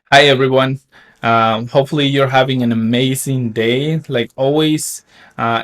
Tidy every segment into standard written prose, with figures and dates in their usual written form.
Hi, everyone. Hopefully, you're having an amazing day. Like always,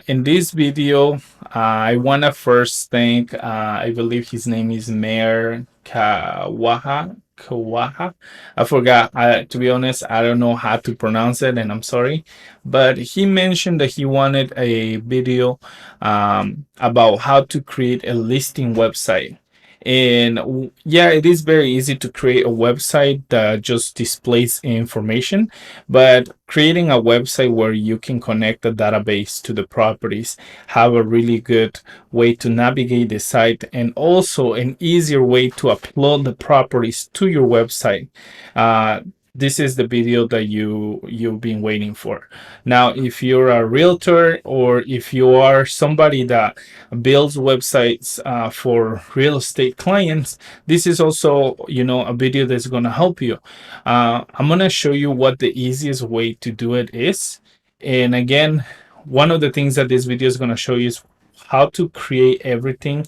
in this video, I want to first thank, I believe his name is Mayor Kawaha. Kawaha. I forgot. To be honest, I don't know how to pronounce it, and I'm sorry. But he mentioned that he wanted a video about how to create a listing website. And yeah, it is very easy to create a website that just displays information, but creating a website where you can connect the database to the properties, have a really good way to navigate the site, and also an easier way to upload the properties to your website. Uh, this is the video that you've been waiting for. Now, if you're a realtor or if you are somebody that builds websites for real estate clients, this is also a video that's going to help you. I'm going to show you what the easiest way to do it is. And again, one of the things that this video is going to show you is how to create everything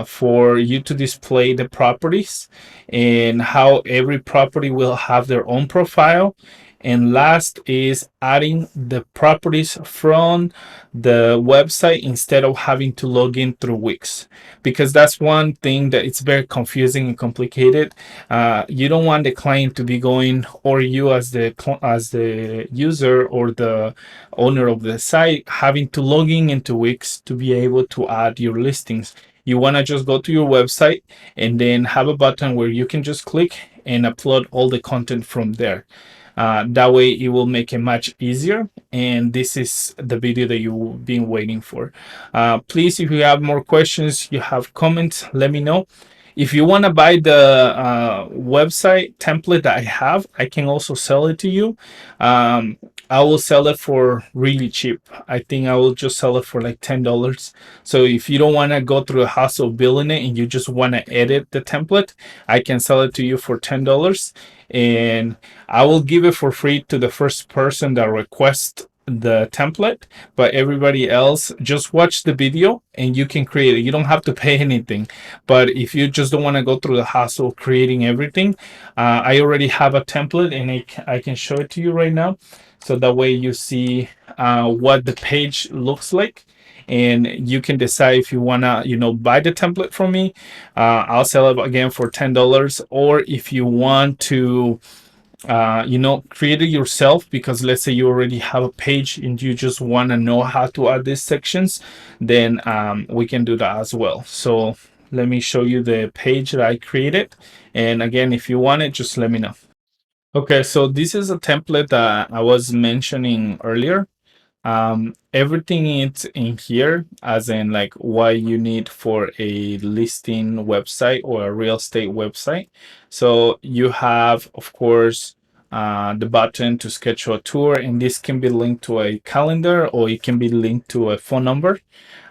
for you to display the properties, and how every property will have their own profile. And last is adding the properties from the website instead of having to log in through Wix, because that's one thing that it's very confusing and complicated. You don't want the client to be going, or you as the user or the owner of the site, having to log in into Wix to be able to add your listings. You want to just go to your website and then have a button where you can just click and upload all the content from there. That way it will make it much easier, and this is the video that you've been waiting for. Please, if you have more questions, you have comments, let me know. If you want to buy the website template that I have, I can also sell it to you. I will sell it for really cheap. I think I will just sell it for like $10. So if you don't want to go through the hassle of building it and you just want to edit the template, I can sell it to you for $10. And I will give it for free to the first person that requests the template, but everybody else just watch the video and you can create it. You don't have to pay anything. But if you just don't want to go through the hassle of creating everything, I already have a template, and I can show it to you right now, so that way you see what the page looks like, and you can decide if you want to buy the template from me. I'll sell it again for $10. Or if you want to create it yourself, because let's say you already have a page and you just want to know how to add these sections, then we can do that as well. So let me show you the page that I created, and again, if you want it, just let me know. Okay, so this is a template that I was mentioning earlier. Everything is in here, as in like what you need for a listing website or a real estate website. So you have, of course, the button to schedule a tour, and this can be linked to a calendar or it can be linked to a phone number.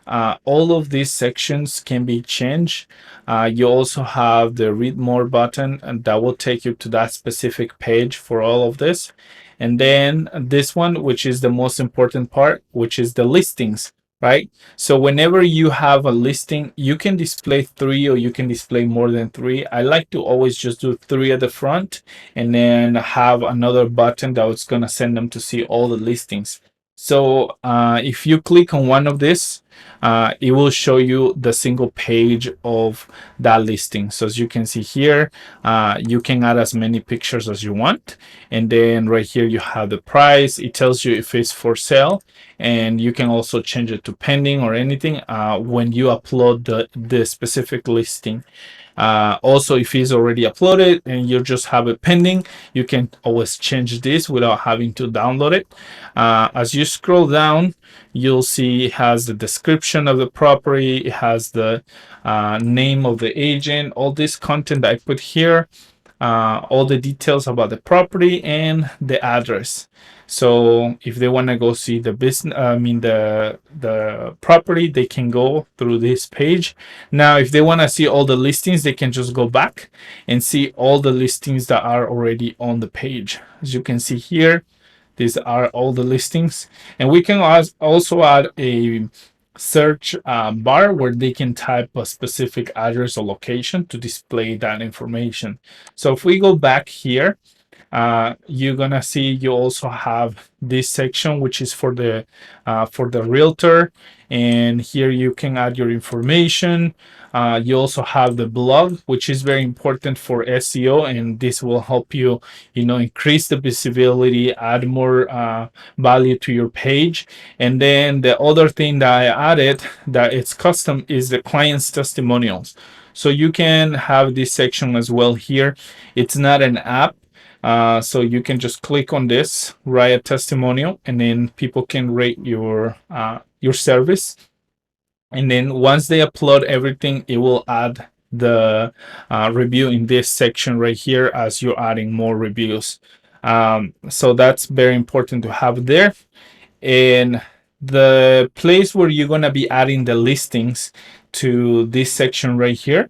All of these sections can be changed. You also have the read more button, and that will take you to that specific page for all of this. And then this one, which is the most important part, which is the listings, right? So whenever you have a listing, you can display three or you can display more than three. I like to always just do three at the front and then have another button that's going to send them to see all the listings. So if you click on one of this, it will show you the single page of that listing. So as you can see here, you can add as many pictures as you want. And then right here, you have the price. It tells you if it's for sale, and you can also change it to pending or anything when you upload the specific listing. Also, if it's already uploaded and you just have it pending, you can always change this without having to download it. As you scroll down, you'll see it has the description of the property, it has the name of the agent, all this content that I put here, all the details about the property and the address. So if they want to go see the business, the property, they can go through this page. Now, if they want to see all the listings, they can just go back and see all the listings that are already on the page. As you can see here, these are all the listings, and we can also add a search bar where they can type a specific address or location to display that information. So if we go back here, you're gonna see you also have this section which is for the realtor, and here you can add your information. You also have the blog, which is very important for SEO, and this will help you, increase the visibility, add more value to your page. And then the other thing that I added that it's custom is the client's testimonials. So you can have this section as well here. It's not an app. So you can just click on this, write a testimonial, and then people can rate your service. And then once they upload everything, it will add the review in this section right here as you're adding more reviews. So that's very important to have there. And the place where you're going to be adding the listings to this section right here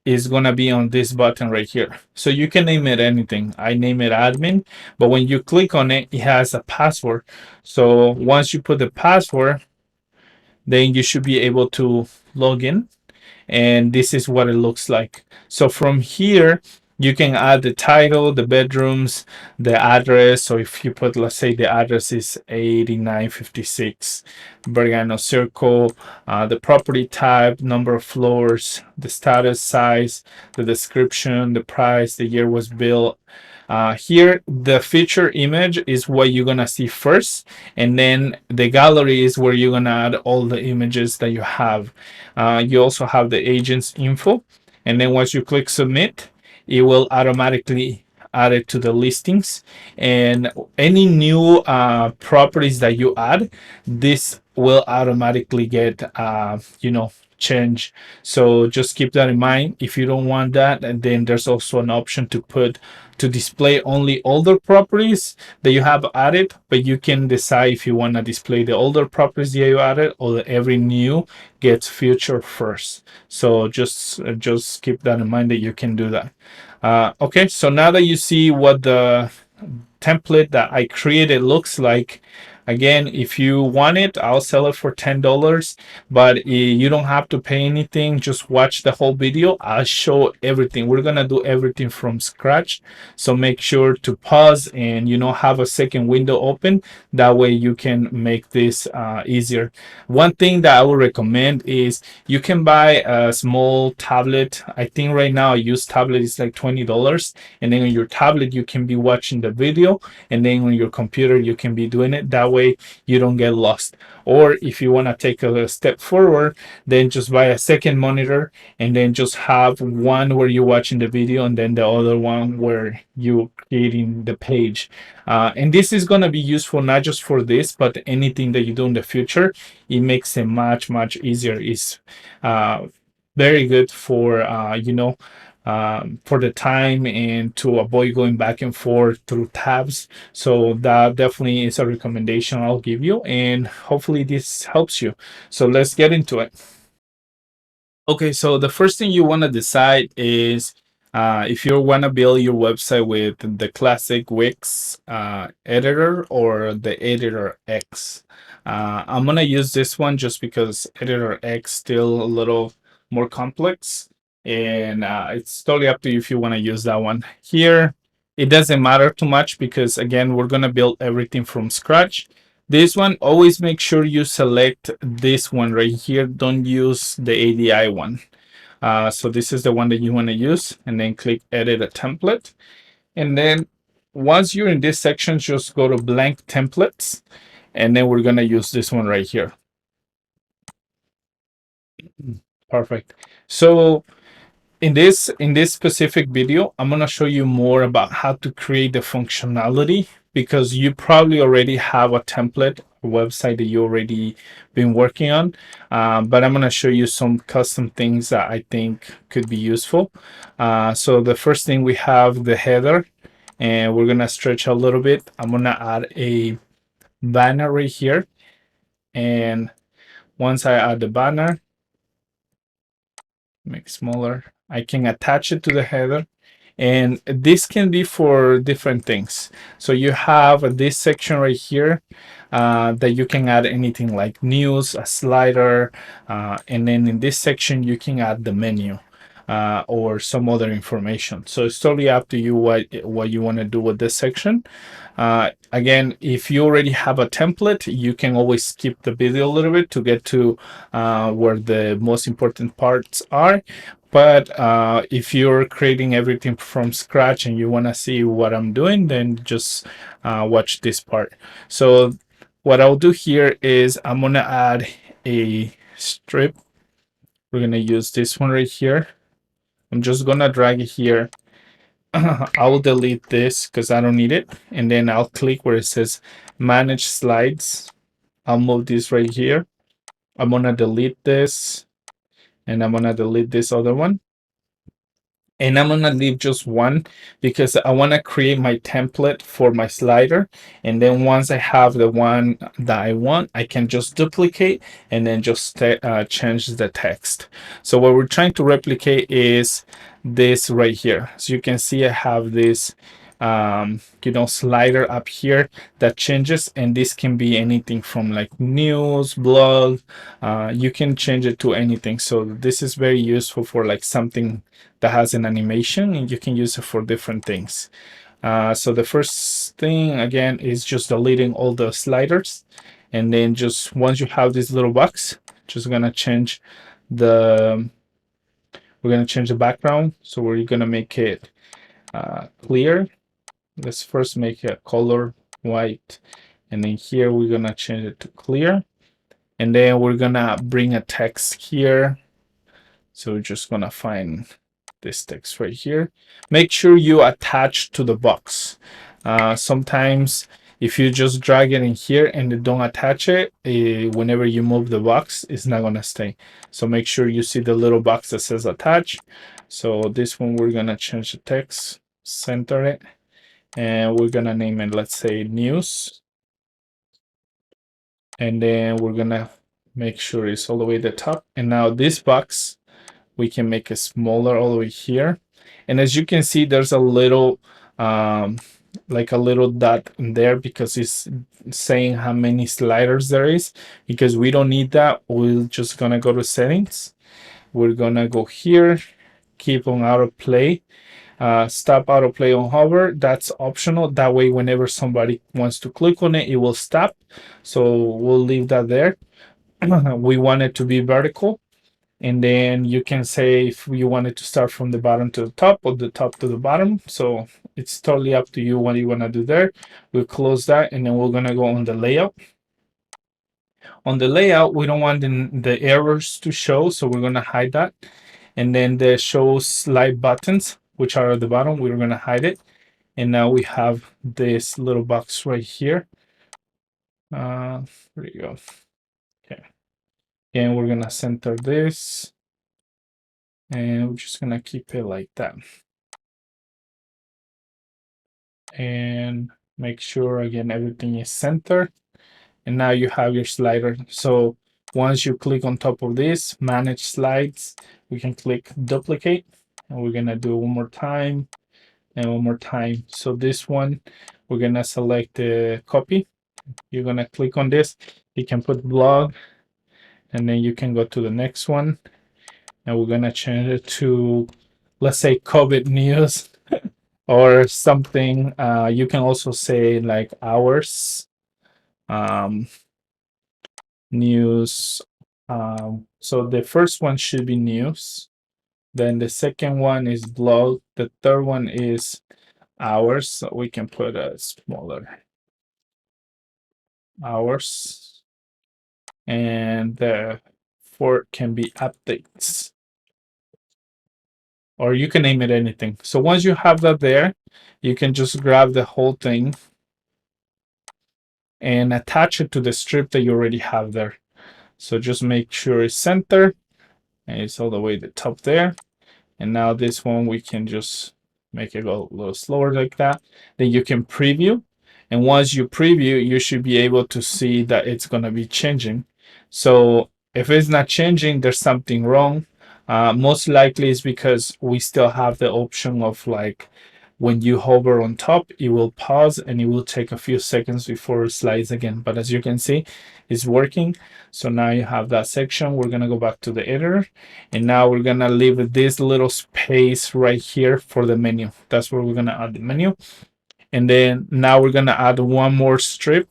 is going to be on this button right here. So you can name it anything. I name it admin, but when you click on it, it has a password. So once you put the password, then you should be able to log in, and this is what it looks like. So from here you can add the title, the bedrooms, the address. So if you put, let's say the address is 8956 Bergano Circle, the property type, number of floors, the status, size, the description, the price, the year was built. Here, the feature image is what you're gonna see first, and then the gallery is where you're gonna add all the images that you have. You also have the agent's info, and then once you click submit, it will automatically add it to the listings. And any new properties that you add, this will automatically get change. So just keep that in mind. If you don't want that, and then there's also an option to display only older properties that you have added, but you can decide if you want to display the older properties that you added, or every new gets featured first. So just keep that in mind that you can do that. Okay, so now that you see what the template that I created looks like, again, if you want it, I'll sell it for $10, but you don't have to pay anything. Just watch the whole video. I'll show everything. We're gonna do everything from scratch, so make sure to pause and have a second window open. That way you can make this easier. One thing that I would recommend is you can buy a small tablet. I think right now a used tablet is like $20, and then on your tablet you can be watching the video, and then on your computer you can be doing it. That way you don't get lost. Or if you want to take a step forward, then just buy a second monitor, and then just have one where you're watching the video, and then the other one where you're creating the page. And this is going to be useful not just for this, but anything that you do in the future. It makes it much easier. It's very good for the time and to avoid going back and forth through tabs. So that definitely is a recommendation I'll give you, and hopefully this helps you. So let's get into it. Okay, so the first thing you want to decide is if you want to build your website with the classic Wix editor or the editor X. I'm going to use this one just because editor X still a little more complex, and it's totally up to you if you want to use that one. Here, it doesn't matter too much because, again, we're going to build everything from scratch. This one, always make sure you select this one right here. Don't use the ADI one. So this is the one that you want to use, and then click edit a template. And then once you're in this section, just go to blank templates, and then we're going to use this one right here. Perfect. So in this specific video, I'm going to show you more about how to create the functionality, because you probably already have a template, a website that you already been working on, but I'm going to show you some custom things that I think could be useful. So the first thing, we have the header, and we're going to stretch a little bit. I'm going to add a banner right here, and once I add the banner, make smaller, I can attach it to the header, and this can be for different things. So you have this section right here that you can add anything like news, a slider, and then in this section you can add the menu. or some other information. So it's totally up to you what you want to do with this section. Again, if you already have a template, you can always skip the video a little bit to get to where the most important parts are. But if you're creating everything from scratch and you want to see what I'm doing, then just watch this part. So what I'll do here is I'm going to add a strip. We're going to use this one right here. I'm just going to drag it here. I'll delete this because I don't need it. And then I'll click where it says manage slides. I'll move this right here. I'm going to delete this and I'm going to delete this other one. And I'm gonna leave just one because I want to create my template for my slider, and then once I have the one that I want, I can just duplicate and then just change the text. So what we're trying to replicate is this right here. So you can see I have this slider up here that changes, and this can be anything from like news, blog. You can change it to anything. So this is very useful for like something that has an animation, and you can use it for different things. So the first thing again is just deleting all the sliders, and then just once you have this little box, just gonna change the background. So we're gonna make it clear. Let's first make it color white, and then here we're gonna change it to clear, and then we're gonna bring a text here. So we're just gonna find this text right here. Make sure you attach to the box. Sometimes if you just drag it in here and don't attach it, whenever you move the box, it's not gonna stay. So make sure you see the little box that says attach. So this one, we're gonna change the text, center it, and we're gonna name it, let's say, news. And then we're gonna make sure it's all the way at the top. And now this box, we can make it smaller all the way here. And as you can see, there's a little like a little dot in there because it's saying how many sliders there is, because we don't need that. We're just gonna go to settings. We're gonna go here, keep on autoplay, stop autoplay on hover. That's optional. That way whenever somebody wants to click on it, it will stop. So we'll leave that there. We want it to be vertical. And then you can say if you want it to start from the bottom to the top or the top to the bottom. So it's totally up to you what you want to do there. We'll close that, and then we're going to go on the layout. On the layout, we don't want the errors to show, so we're going to hide that. And then the show slide buttons, which are at the bottom, we're going to hide it. And now we have this little box right here. There you go. Okay. And we're going to center this. And we're just gonna keep it like that. And make sure again everything is centered. And now you have your slider. So once you click on top of this, manage slides, we can click duplicate. And we're gonna do it one more time and one more time. So this one, we're gonna select the copy. You're gonna click on this. You can put blog, and then you can go to the next one. And we're gonna change it to, let's say, COVID news or something. You can also say like hours, news. So the first one should be news. Then the second one is blog. The third one is hours. So we can put a smaller hours. And the fourth can be updates. Or you can name it anything. So once you have that there, you can just grab the whole thing and attach it to the strip that you already have there. So just make sure it's centered and it's all the way to the top there. And now this one, we can just make it go a little slower like that. Then you can preview. And once you preview, you should be able to see that it's going to be changing. So if it's not changing, there's something wrong. Most likely it's because we still have the option of like when you hover on top, it will pause and it will take a few seconds before it slides again. But as you can see, is working. So now you have that section. We're gonna go back to the editor, and now we're gonna leave this little space right here for the menu. That's where we're gonna add the menu. And then now we're gonna add one more strip.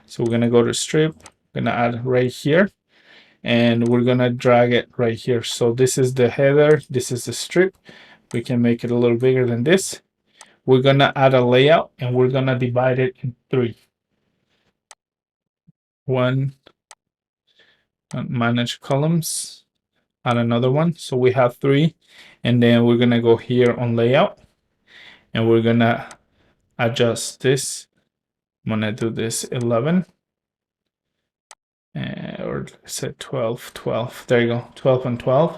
So we're gonna go to strip, gonna add right here, and we're gonna drag it right here. So this is the header, this is the strip. We can make it a little bigger than this. We're gonna add a layout, and we're gonna divide it in three. One, manage columns, add another one. So we have three, and then we're gonna go here on layout, and we're gonna adjust this. I'm gonna do this 11. Or say 12, 12. There you go, 12 and 12.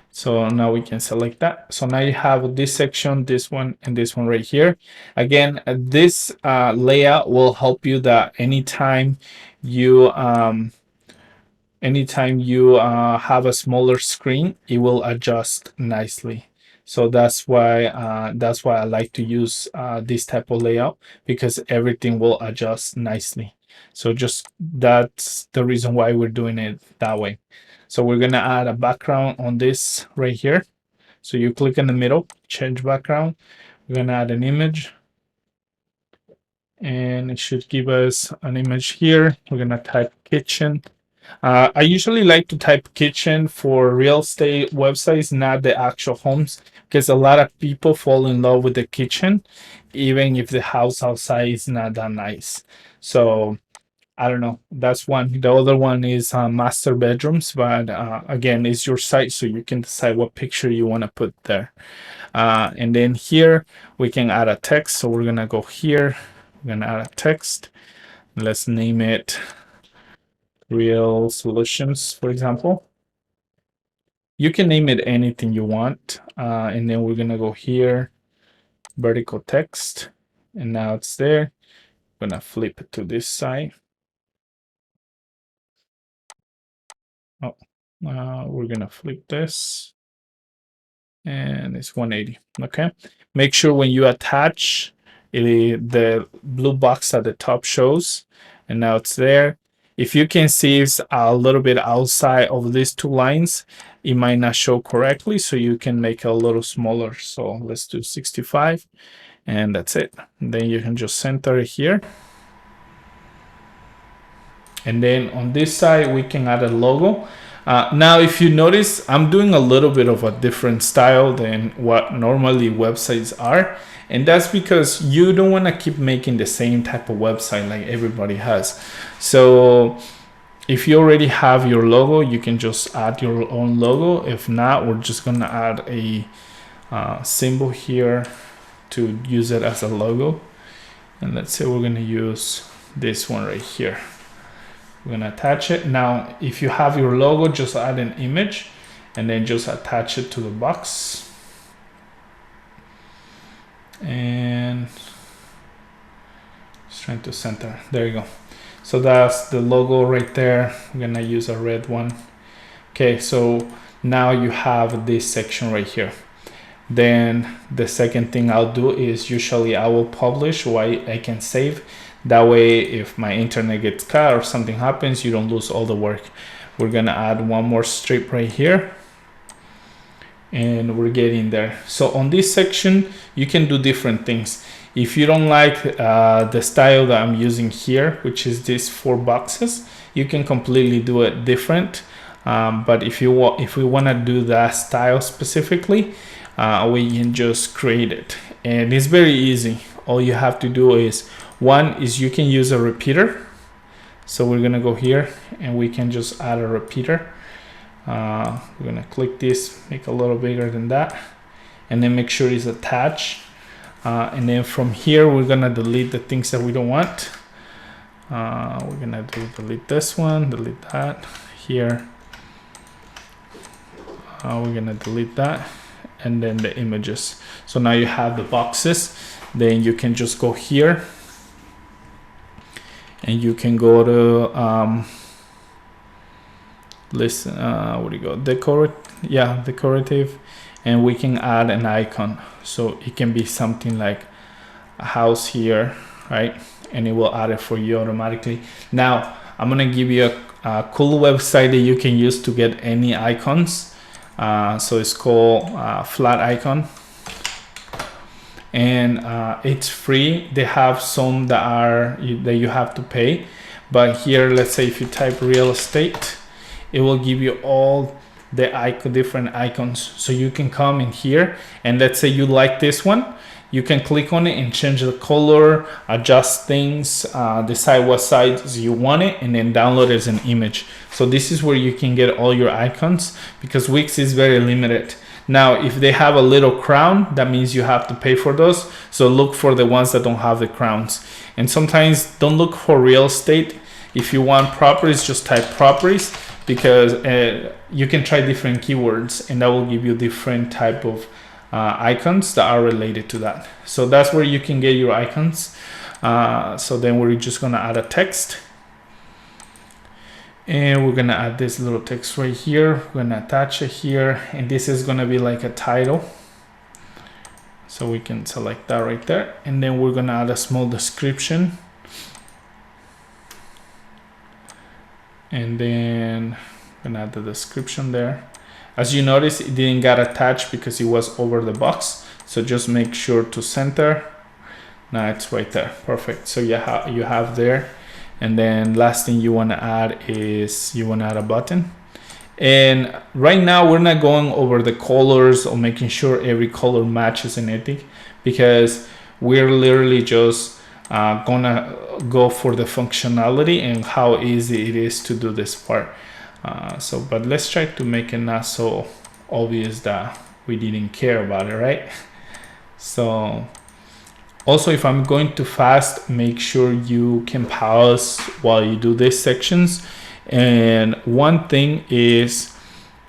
So now we can select that. So now you have this section, this one, and this one right here. Again, this layout will help you that anytime you have a smaller screen, it will adjust nicely. So that's why I like to use this type of layout, because everything will adjust nicely. So just that's the reason why we're doing it that way. So we're gonna add a background on this right here. So you click in the middle, change background. We're gonna add an image, and it should give us an image here. We're gonna type kitchen. I usually like to type kitchen for real estate websites, not the actual homes, because a lot of people fall in love with the kitchen, even if the house outside is not that nice. So I don't know. That's one. The other one is master bedrooms, but again, it's your site, so you can decide what picture you want to put there. And then here we can add a text. So we're gonna go here. We're gonna add a text. Let's name it Real Solutions, for example. You can name it anything you want. And then we're gonna go here, vertical text, and now it's there. I'm gonna flip it to this side. Oh, we're gonna flip this, and it's 180. Okay, make sure when you attach it, the blue box at the top shows, and now it's there. If you can see it's a little bit outside of these two lines, it might not show correctly, so you can make it a little smaller. So let's do 65, and that's it. And then you can just center it here. And then on this side, we can add a logo. Now, if you notice, I'm doing a little bit of a different style than what normally websites are. And that's because you don't want to keep making the same type of website like everybody has. So if you already have your logo, you can just add your own logo. If not, we're just going to add a symbol here to use it as a logo. And let's say we're going to use this one right here. We're gonna attach it. Now, if you have your logo, just add an image and then just attach it to the box. And just trying to center. There you go. So that's the logo right there. I'm gonna use a red one. Okay, so now you have this section right here. Then the second thing I'll do is usually I will publish or I can save. That way, if my internet gets cut or something happens, you don't lose all the work. We're gonna add one more strip right here, and we're getting there. So on this section, you can do different things. If you don't like the style that I'm using here, which is these 4 boxes, you can completely do it different. But if we want to do that style specifically, we can just create it, and it's very easy. All you have to do is, one is you can use a repeater. So we're gonna go here and we can just add a repeater. We're gonna click this, make a little bigger than that, and then make sure it's attached. And then from here, we're gonna delete the things that we don't want. We're gonna delete this one, delete that here. We're gonna delete that, and then the images. So now you have the boxes. Then you can just go here and you can go to listen, what do you go, decorative, and we can add an icon. So it can be something like a house here, right? And it will add it for you automatically. Now I'm gonna give you a cool website that you can use to get any icons. So it's called Flat Icon, and it's free. They have some that you have to pay, but here, let's say if you type real estate, it will give you all the different icons. So you can come in here, and let's say you like this one, you can click on it and change the color, adjust things, decide what size you want it, and then download it as an image. So this is where you can get all your icons, because Wix is very limited. Now, if they have a little crown, that means you have to pay for those. So look for the ones that don't have the crowns. And sometimes don't look for real estate. If you want properties, just type properties, because you can try different keywords, and that will give you different type of icons that are related to that. So that's where you can get your icons. So then we're just gonna add a text, and we're gonna add this little text right here. We're gonna attach it here, and this is gonna be like a title. So we can select that right there, and then we're gonna add a small description. And then I'm gonna add the description there. As you notice, it didn't get attached because it was over the box. So just make sure to center. Now it's right there, perfect. So you have there. And then last thing you wanna add is you wanna add a button. And right now we're not going over the colors or making sure every color matches and everything, because we're literally just gonna go for the functionality and how easy it is to do this part. But let's try to make it not so obvious that we didn't care about it, right? So also, if I'm going too fast, make sure you can pause while you do these sections. And one thing is,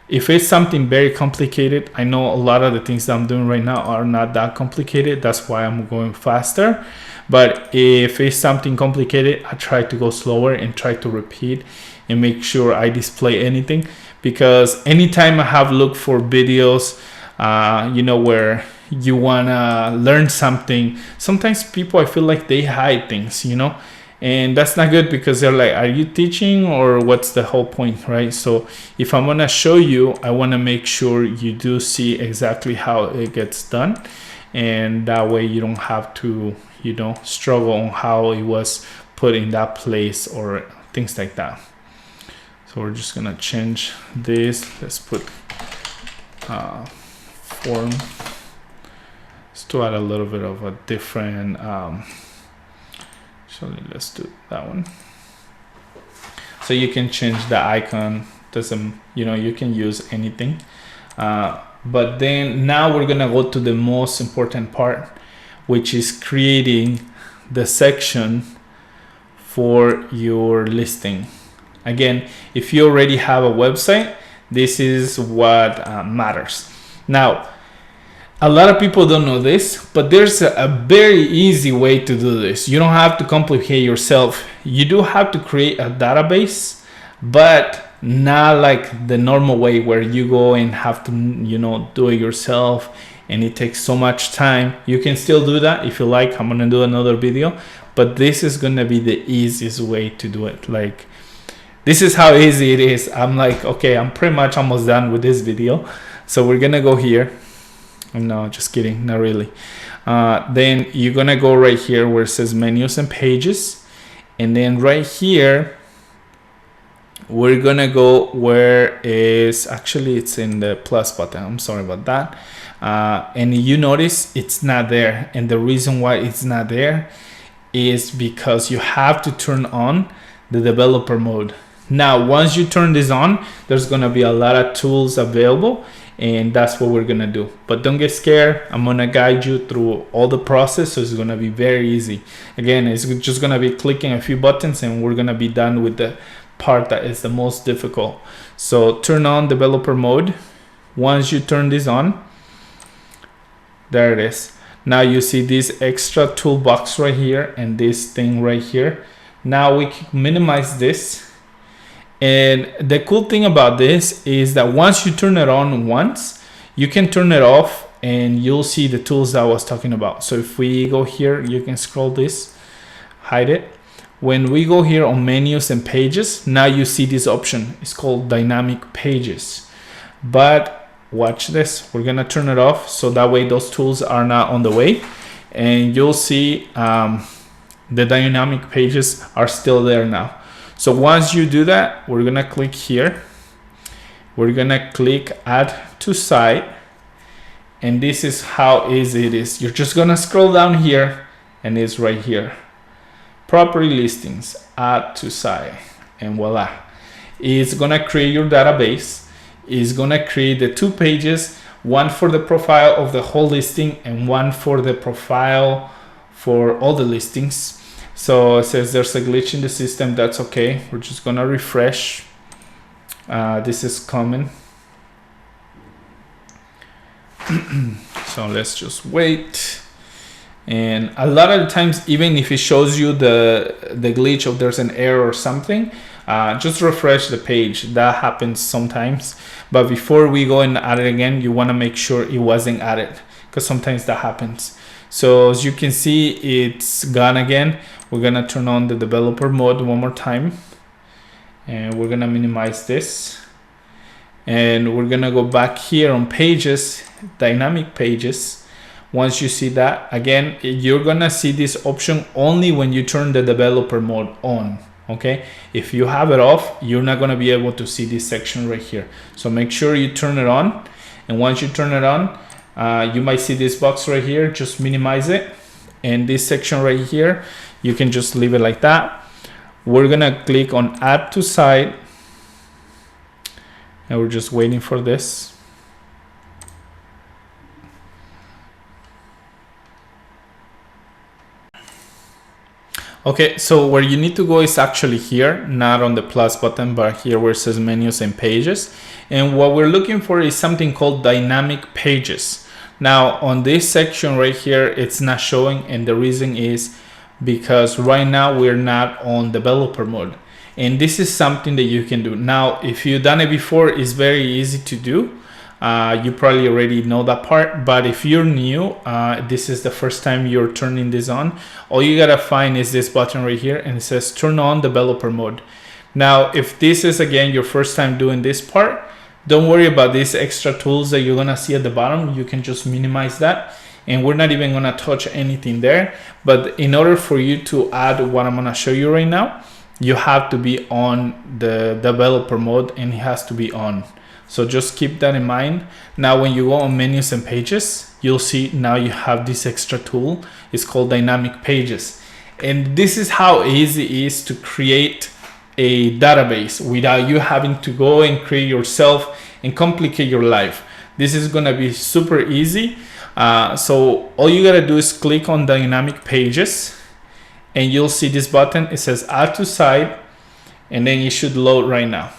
if it's something very complicated, I know a lot of the things that I'm doing right now are not that complicated. That's why I'm going faster. But if it's something complicated, I try to go slower and try to repeat and make sure I display anything. Because anytime I have looked for videos, where you wanna learn something, sometimes people, I feel like they hide things, and that's not good, because they're like, are you teaching, or what's the whole point, right? So if I'm gonna show you, I wanna make sure you do see exactly how it gets done, and that way you don't have to struggle on how it was put in that place or things like that. So we're just gonna change this. Let's put form, just to add a little bit of a different so let's do that one. So you can change the icon, doesn't, you can use anything. But then now we're gonna go to the most important part, which is creating the section for your listing. Again, if you already have a website, this is what matters. Now, a lot of people don't know this, but there's a very easy way to do this. You don't have to complicate yourself. You do have to create a database, but not like the normal way where you go and have to, do it yourself, and it takes so much time. You can still do that if you like. I'm gonna do another video, but this is gonna be the easiest way to do it. Like, this is how easy it is. I'm like, okay, I'm pretty much almost done with this video. So we're gonna go here. No, just kidding, not really. Then you're gonna go right here where it says menus and pages, and then right here we're gonna go where is actually it's in the plus button. I'm sorry about that. And you notice it's not there, and the reason why it's not there is because you have to turn on the developer mode. Now, once you turn this on, there's gonna be a lot of tools available, and that's what we're gonna do. But don't get scared. I'm gonna guide you through all the process, so it's gonna be very easy. Again, it's just gonna be clicking a few buttons, and we're gonna be done with the part that is the most difficult. So turn on developer mode. Once you turn this on, there it is. Now you see this extra toolbox right here and this thing right here. Now we can minimize this. And the cool thing about this is that once you turn it on once, you can turn it off and you'll see the tools that I was talking about. So if we go here, you can scroll this, hide it. When we go here on menus and pages, now you see this option. It's called dynamic pages. But watch this. We're gonna turn it off so that way those tools are not on the way, and you'll see the dynamic pages are still there now. So once you do that, we're gonna click here. We're gonna click add to site, and this is how easy it is. You're just gonna scroll down here, and it's right here. Property listings, add to site, and voila. It's gonna create your database. It's gonna create the 2 pages, one for the profile of the whole listing and one for the profile for all the listings. So it says there's a glitch in the system. That's okay. We're just gonna refresh. This is common. So let's just wait. And a lot of the times, even if it shows you the glitch of there's an error or something, just refresh the page. That happens sometimes. But before we go and add it again, you want to make sure it wasn't added, because sometimes that happens. So as you can see, it's gone again. We're gonna turn on the developer mode one more time, and we're gonna minimize this, and we're gonna go back here on pages, dynamic pages. Once you see that, again, you're gonna see this option only when you turn the developer mode on. Okay, if you have it off, you're not gonna be able to see this section right here. So make sure you turn it on, and once you turn it on, you might see this box right here. Just minimize it, and this section right here, you can just leave it like that. We're gonna click on add to site, and we're just waiting for this. Okay, so where you need to go is actually here, not on the plus button, but here where it says menus and pages. And what we're looking for is something called dynamic pages. Now on this section right here, it's not showing, and the reason is because right now we're not on developer mode. And this is something that you can do. Now, if you've done it before, it's very easy to do. You probably already know that part, but if you're new, this is the first time you're turning this on, all you gotta find is this button right here, and it says turn on developer mode. Now, if this is again your first time doing this part, don't worry about these extra tools that you're gonna see at the bottom. You can just minimize that, and we're not even gonna touch anything there. But in order for you to add what I'm gonna show you right now, you have to be on the developer mode, and it has to be on. So just keep that in mind. Now when you go on menus and pages, you'll see now you have this extra tool. It's called dynamic pages. And this is how easy it is to create a database without you having to go and create yourself and complicate your life. This is gonna be super easy. So all you gotta do is click on dynamic pages, and you'll see this button. It says add to site, and then it should load right now.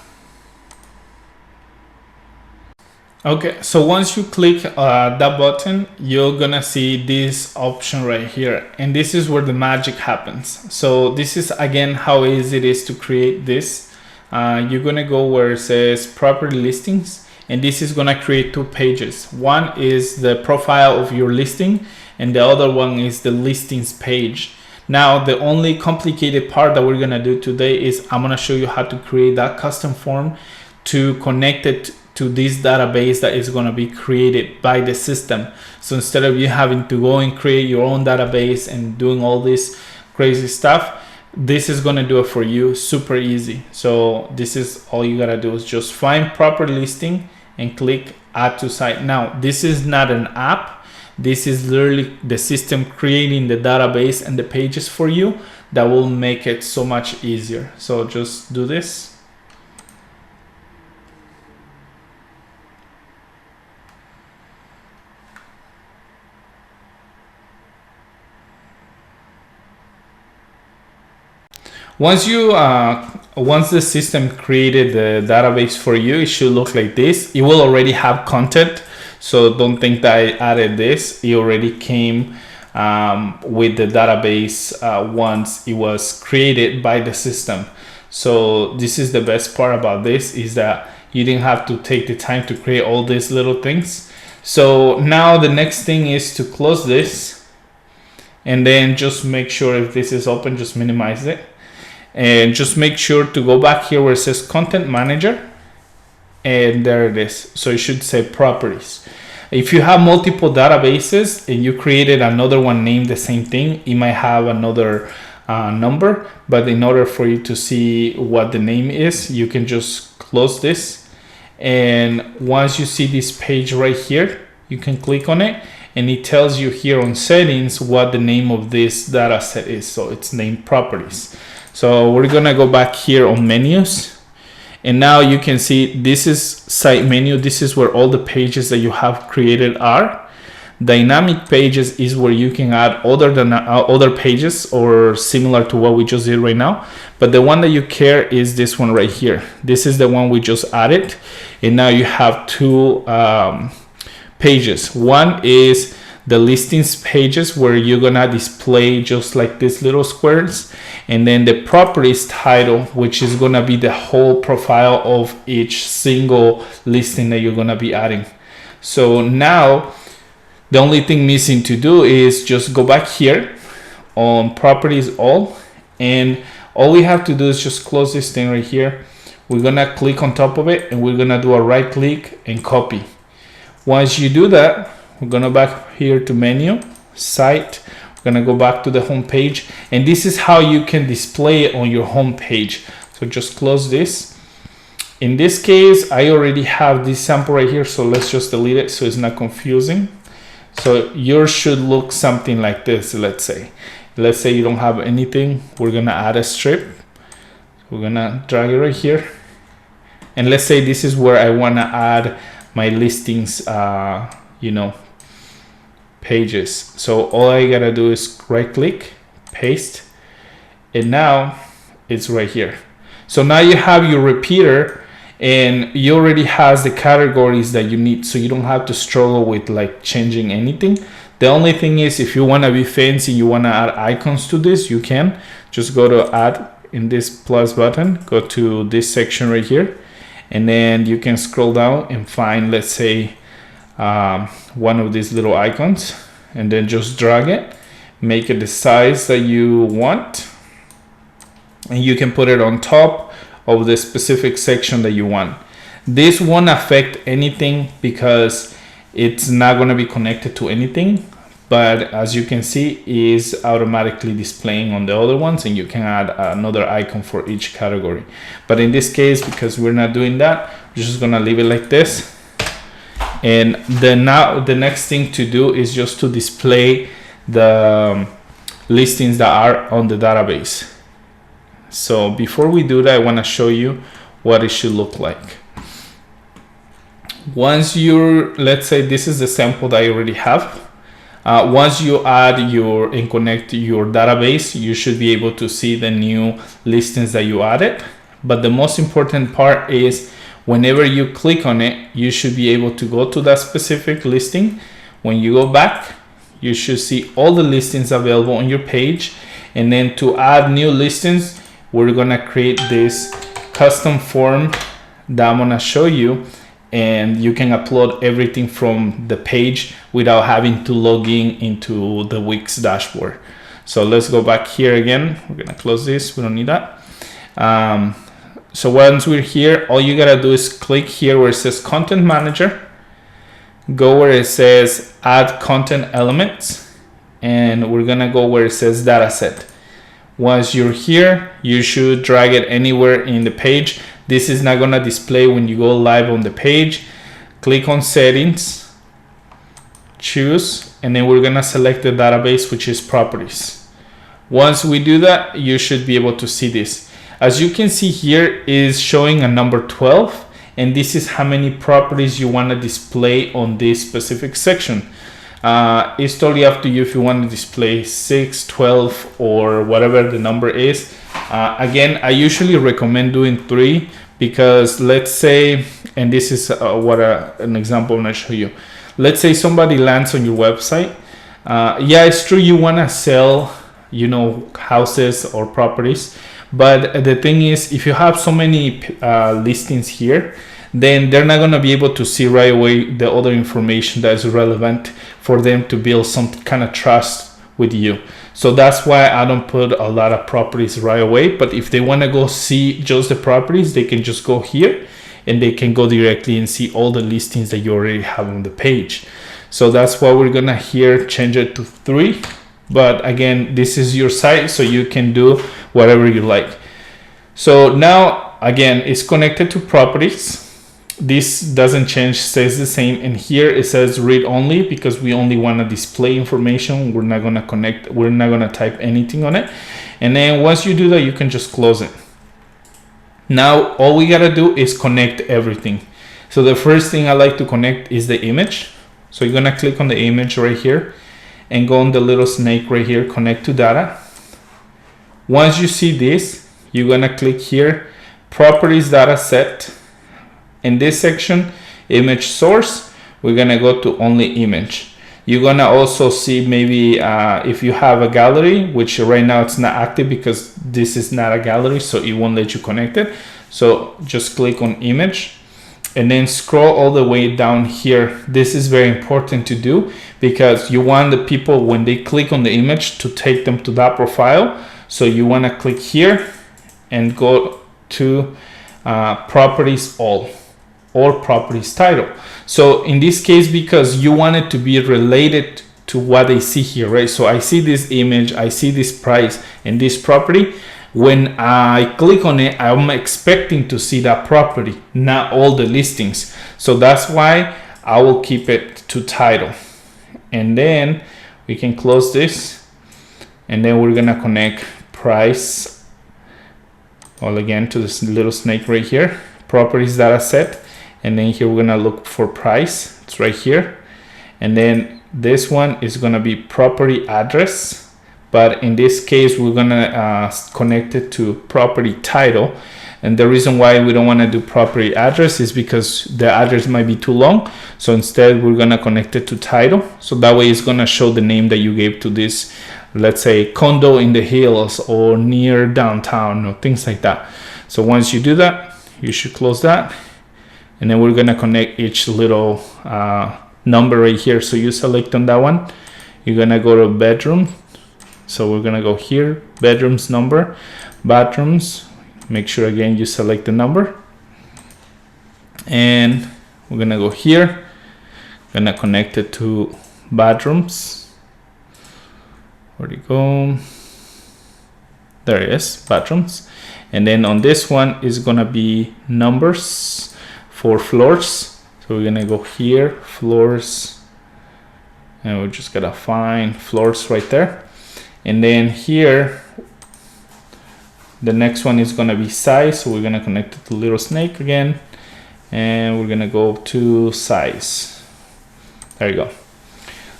Okay, so once you click that button, you're gonna see this option right here, and this is where the magic happens. So this is again how easy it is to create this. You're gonna go where it says property listings, and this is gonna create 2 pages. One is the profile of your listing, and the other one is the listings page. Now, the only complicated part that we're gonna do today is I'm gonna show you how to create that custom form to connect it to this database that is going to be created by the system. So instead of you having to go and create your own database and doing all this crazy stuff, this is going to do it for you super easy. So this is all you got to do is just find proper listing and click add to site. Now, this is not an app. This is literally the system creating the database and the pages for you that will make it so much easier. So just do this. Once the system created the database for you, it should look like this. It will already have content, so don't think that I added this. It already came with the database once it was created by the system. So this is the best part about this, is that you didn't have to take the time to create all these little things. So now the next thing is to close this, and then just make sure if this is open, just minimize it. and just make sure to go back here where it says Content Manager, and there it is. So it should say Properties. If you have multiple databases and you created another one named the same thing, it might have another number, but in order for you to see what the name is, you can just close this, and once you see this page right here, you can click on it, and it tells you here on settings what the name of this data set is. So it's named Properties. So we're gonna go back here on menus, and now you can see this is site menu. This is where all the pages that you have created are. Dynamic pages is where you can add other pages or similar to what we just did right now. But the one that you care is this one right here. This is the one we just added. And now you have two pages. One is the listings pages where you're gonna display just like these little squares. And then the properties title, which is gonna be the whole profile of each single listing that you're gonna be adding. So now, the only thing missing to do is just go back here on Properties All, and all we have to do is just close this thing right here. We're gonna click on top of it, and we're gonna do a right click and copy. Once you do that, we're gonna back here to menu, site, we're gonna go back to the home page, and this is how you can display it on your home page. So just close this. In this case, I already have this sample right here, so let's just delete it so it's not confusing. So yours should look something like this. Let's say you don't have anything. We're gonna add a strip. We're gonna drag it right here. And let's say this is where I wanna add my listings, pages. So all I gotta do is right click, paste, and now it's right here. So now you have your repeater, and you already has the categories that you need, so you don't have to struggle with like changing anything. The only thing is, if you want to be fancy, you want to add icons to this, you can just go to add in this plus button, go to this section right here, and then you can scroll down and find, let's say, one of these little icons, and then just drag it, make it the size that you want, and you can put it on top of the specific section that you want. This won't affect anything because it's not going to be connected to anything, but as you can see, is automatically displaying on the other ones, and you can add another icon for each category. But in this case, because we're not doing that, we're just going to leave it like this. And then now the next thing to do is just to display the listings that are on the database. So before we do that, I want to show you what it should look like. Once let's say this is the sample that I already have. Once you add and connect your database, you should be able to see the new listings that you added. But the most important part is whenever you click on it, you should be able to go to that specific listing. When you go back, you should see all the listings available on your page. And then to add new listings, we're gonna create this custom form that I'm gonna show you, and you can upload everything from the page without having to log into the Wix dashboard. So let's go back here again. We're gonna close this, we don't need that. So once we're here, all you gotta do is click here where it says Content Manager, go where it says Add Content Elements, and we're gonna go where it says Dataset. Once you're here, you should drag it anywhere in the page. This is not gonna display when you go live on the page. Click on Settings, choose, and then we're gonna select the database, which is Properties. Once we do that, you should be able to see this. As you can see here, is showing a number 12, and this is how many properties you wanna display on this specific section. It's totally up to you if you want to display 6, 12, or whatever the number is. Again, I usually recommend doing 3 because let's say, and this is an example I'm going to show you. Let's say somebody lands on your website. Yeah, it's true you want to sell, houses or properties. But the thing is, if you have so many listings here, then they're not going to be able to see right away the other information that is relevant for them to build some kind of trust with you. So that's why I don't put a lot of properties right away. But if they want to go see just the properties, they can just go here and they can go directly and see all the listings that you already have on the page. So that's why we're gonna here change it to 3. But again, this is your site, so you can do whatever you like. So now again, it's connected to properties. This doesn't change, stays the same. And here it says read only because we only want to display information. We're not going to connect, we're not going to type anything on it. And then once you do that, you can just close it. Now all we got to do is connect everything. So the first thing I like to connect is the image. So you're going to click on the image right here and go on the little snake right here, connect to data. Once you see this, you're going to click here, properties data set. In this section, image source, we're gonna go to only image. You're gonna also see maybe if you have a gallery, which right now it's not active because this is not a gallery, so it won't let you connect it. So just click on image and then scroll all the way down here. This is very important to do because you want the people, when they click on the image, to take them to that profile. So you wanna click here and go to properties all, or properties title. So in this case, because you want it to be related to what they see here, right? So I see this image, I see this price and this property. When I click on it, I'm expecting to see that property, not all the listings. So that's why I will keep it to title. And then we can close this and then we're gonna connect price all again to this little snake right here, properties data set. And then here we're gonna look for price, it's right here. And then this one is gonna be property address, but in this case we're gonna connect it to property title. And the reason why we don't wanna do property address is because the address might be too long. So instead we're gonna connect it to title. So that way it's gonna show the name that you gave to this, let's say condo in the hills or near downtown or things like that. So once you do that, you should close that. And then we're gonna connect each little number right here. So you select on that one, you're gonna go to bedroom. So we're gonna go here, bedrooms number, bathrooms. Make sure again you select the number. And we're gonna go here, gonna connect it to bathrooms. Where'd it go? There it is, bathrooms. And then on this one is gonna be numbers for floors. So we're gonna go here, floors, and we're just gonna find floors right there. And then here, the next one is gonna be size. So we're gonna connect it to little snake again, and we're gonna go to size. There you go.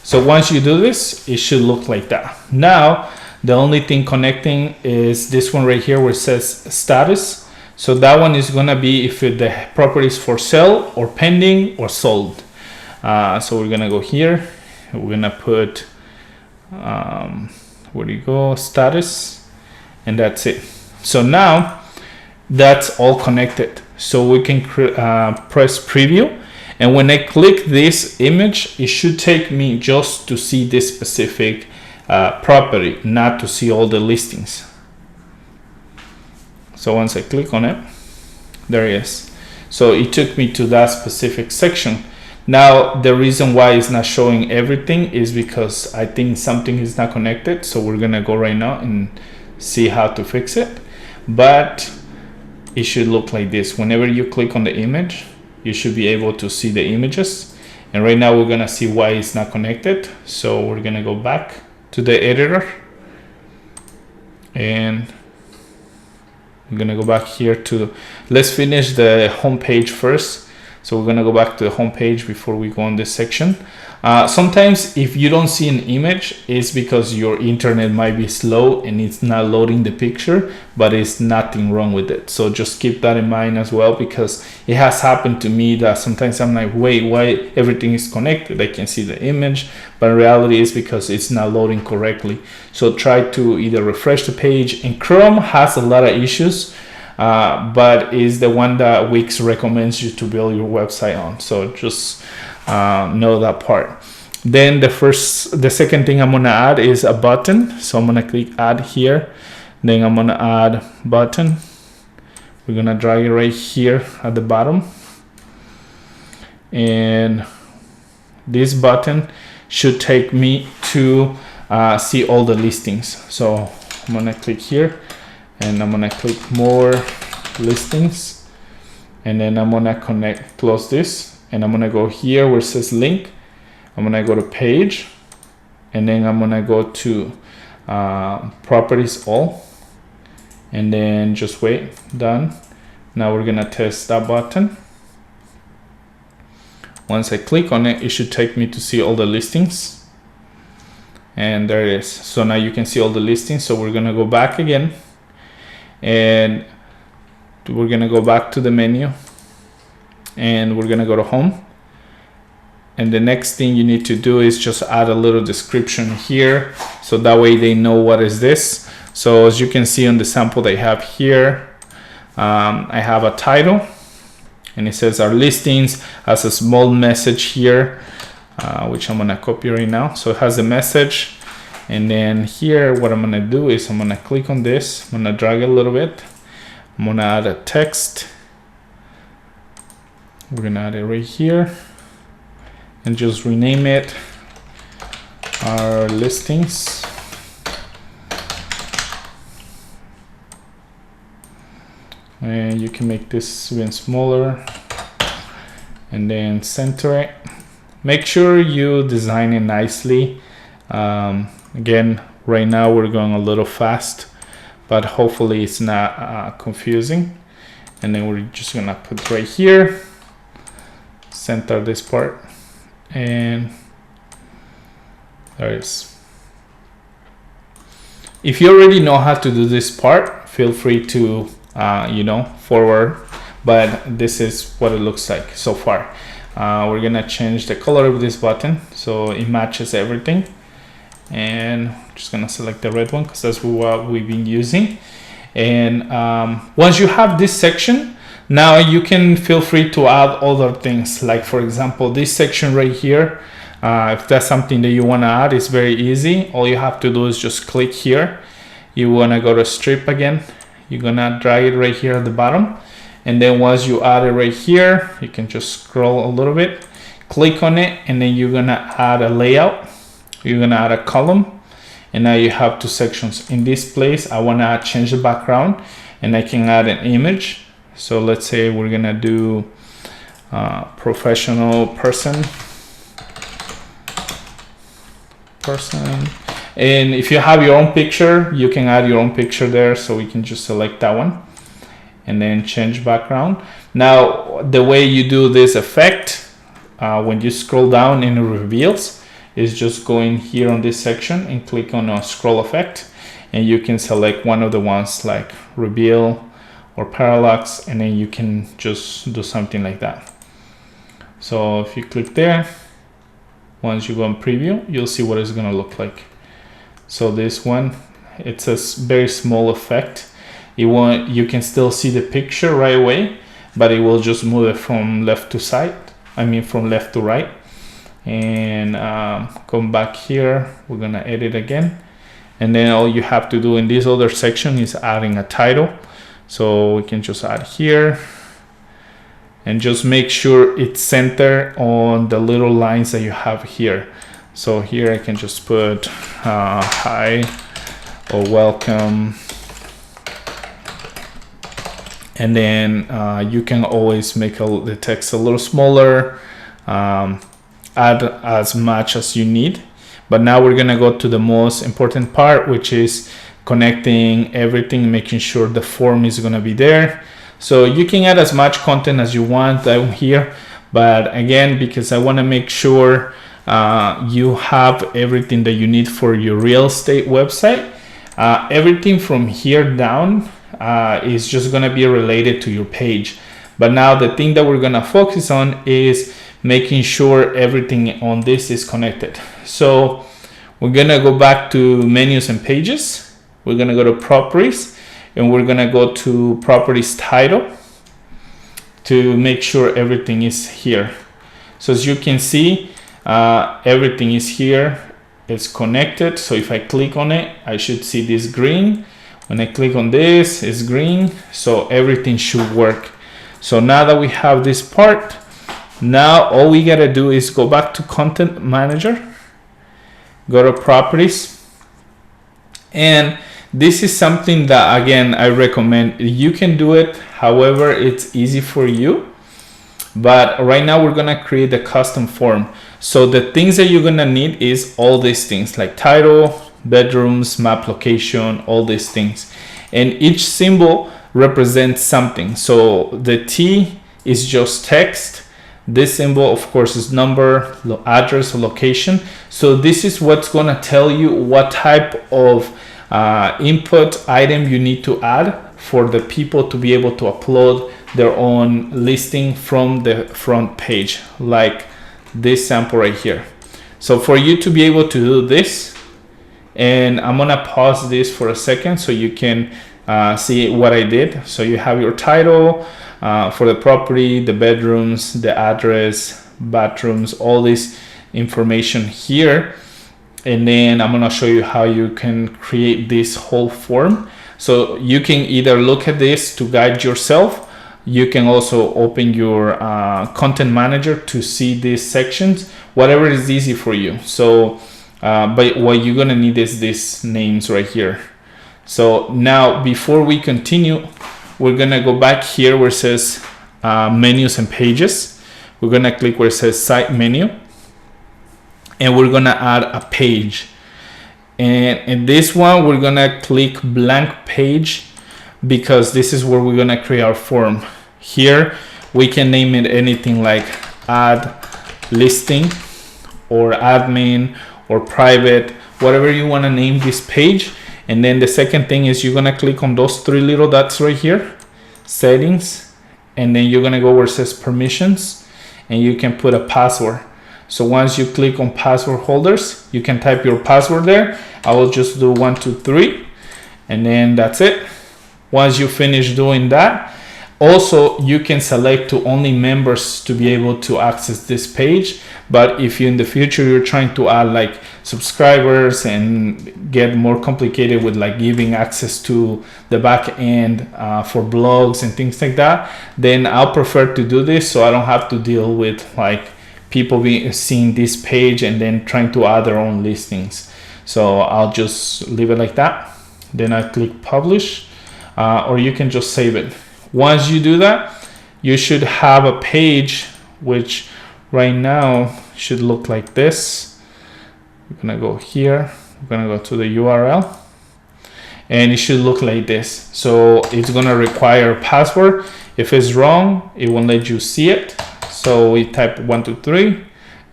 So once you do this, it should look like that. Now, the only thing connecting is this one right here where it says status. So that one is gonna be if the property is for sale or pending or sold. So we're gonna go here. We're gonna put, where do you go? Status, and that's it. So now that's all connected. So we can press preview. And when I click this image, it should take me just to see this specific property, not to see all the listings. So once I click on it, there it is. So it took me to that specific section. Now, the reason why it's not showing everything is because I think something is not connected. So we're gonna go right now and see how to fix it. But it should look like this. Whenever you click on the image, you should be able to see the images. And right now we're gonna see why it's not connected. So we're gonna go back to the editor and I'm gonna go back here to, let's finish the home page first. So we're gonna go back to the home page before we go on this section. Sometimes if you don't see an image, it's because your internet might be slow and it's not loading the picture, but it's nothing wrong with it. So just keep that in mind as well, because it has happened to me that sometimes I'm like, wait, why everything is connected? I can see the image, but in reality it's because it's not loading correctly. So try to either refresh the page, and Chrome has a lot of issues, but is the one that Wix recommends you to build your website on. So just know that part. Then the second thing I'm gonna add is a button. So I'm gonna click add here. Then I'm gonna add button. We're gonna drag it right here at the bottom. And this button should take me to see all the listings. So I'm gonna click here and I'm gonna click more listings. And then I'm gonna close this. And I'm gonna go here where it says link. I'm gonna go to page, and then I'm gonna go to properties all, and then just wait, done. Now we're gonna test that button. Once I click on it, it should take me to see all the listings. And there it is. So now you can see all the listings. So we're gonna go back again, and we're gonna go back to the menu, and we're gonna go to home. And the next thing you need to do is just add a little description here. So that way they know what is this. So as you can see on the sample they have here, I have a title and it says our listings, has a small message here, which I'm gonna copy right now. So it has a message. And then here, what I'm gonna do is I'm gonna click on this. I'm gonna drag it a little bit. I'm gonna add a text. We're gonna add it right here. And just rename it our listings. And you can make this even smaller and then center it. Make sure you design it nicely. Again, right now we're going a little fast, but hopefully it's not confusing. And then we're just gonna put right here, center this part. And there it is. If you already know how to do this part, feel free to forward, but this is what it looks like so far. We're gonna change the color of this button so it matches everything, and I'm just gonna select the red one because that's what we've been using. And once you have this section, now you can feel free to add other things, like for example this section right here. If that's something that you want to add, it's very easy. All you have to do is just click here. You want to go to strip again. You're gonna drag it right here at the bottom, and then once you add it right here, you can just scroll a little bit, click on it, and then you're gonna add a layout. You're gonna add a column, and now you have two sections. In this place, I want to change the background, and I can add an image. So let's say we're gonna do professional person. And if you have your own picture, you can add your own picture there. So we can just select that one and then change background. Now, the way you do this effect, when you scroll down and it reveals, is just going here on this section and click on a scroll effect. And you can select one of the ones like reveal or parallax, and then you can just do something like that. So if you click there, once you go on preview, you'll see what it's gonna look like. So this one, it's a very small effect. You can still see the picture right away, but it will just move it from left to from left to right. And come back here, we're gonna edit again. And then all you have to do in this other section is adding a title. So we can just add here and just make sure it's centered on the little lines that you have here. So here I can just put hi or welcome. And then you can always make the text a little smaller, add as much as you need. But now we're gonna go to the most important part, which is connecting everything, making sure the form is gonna be there. So you can add as much content as you want down here, but again, because I wanna make sure you have everything that you need for your real estate website, everything from here down is just gonna be related to your page. But now the thing that we're gonna focus on is making sure everything on this is connected. So we're gonna go back to menus and pages. We're gonna go to properties, and we're gonna go to properties title to make sure everything is here. So as you can see, Everything is here. It's connected. So if I click on it, I should see this green. When I click on this, it's green. So everything should work. So now that we have this part, now all we gotta do is go back to Content Manager, go to Properties, and this is something that, again, I recommend. You can do it however it's easy for you, but right now we're gonna create a custom form. So the things that you're gonna need is all these things like title, bedrooms, map location, all these things, and each symbol represents something. So the T is just text. This symbol, of course, is number, address, or location. So this is what's gonna tell you what type of input item you need to add for the people to be able to upload their own listing from the front page, like this sample right here. So for you to be able to do this, and I'm gonna pause this for a second so you can see what I did. So you have your title for the property, the bedrooms, the address, bathrooms, all this information here. And then I'm gonna show you how you can create this whole form. So you can either look at this to guide yourself. You can also open your content manager to see these sections, whatever is easy for you. So, but what you're gonna need is these names right here. So now, before we continue, we're gonna go back here where it says menus and pages. We're gonna click where it says site menu, and we're gonna add a page. And in this one, we're gonna click blank page because this is where we're gonna create our form. Here, we can name it anything like add listing or admin or private, whatever you wanna name this page. And then the second thing is you're gonna click on those three little dots right here, settings, and then you're gonna go where it says permissions, and you can put a password. So once you click on password holders, you can type your password there. I will just do 1, 2, 3, and then that's it. Once you finish doing that, also you can select to only members to be able to access this page. But if you in the future you're trying to add like subscribers and get more complicated with like giving access to the back end for blogs and things like that, then I'll prefer to do this so I don't have to deal with like people seeing this page and then trying to add their own listings. So I'll just leave it like that. Then I click publish, or you can just save it. Once you do that, you should have a page which right now should look like this. We're gonna go here, we're gonna go to the URL, and it should look like this. So it's gonna require a password. If it's wrong, it won't let you see it. So we type 1, 2, 3,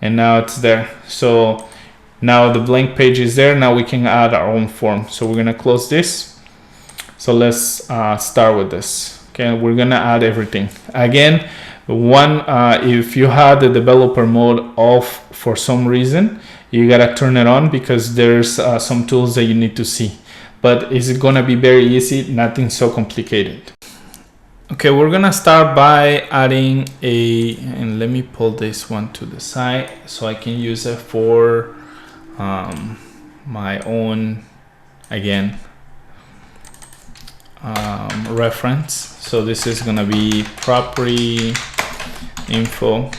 and now it's there. So now the blank page is there. Now we can add our own form. So we're gonna close this. So let's start with this. Okay, we're gonna add everything. Again, if you had the developer mode off for some reason, you gotta turn it on because there's some tools that you need to see. But it's gonna be very easy, nothing so complicated. Okay, we're gonna start by adding and let me pull this one to the side so I can use it for my own, again, reference. So this is gonna be property info,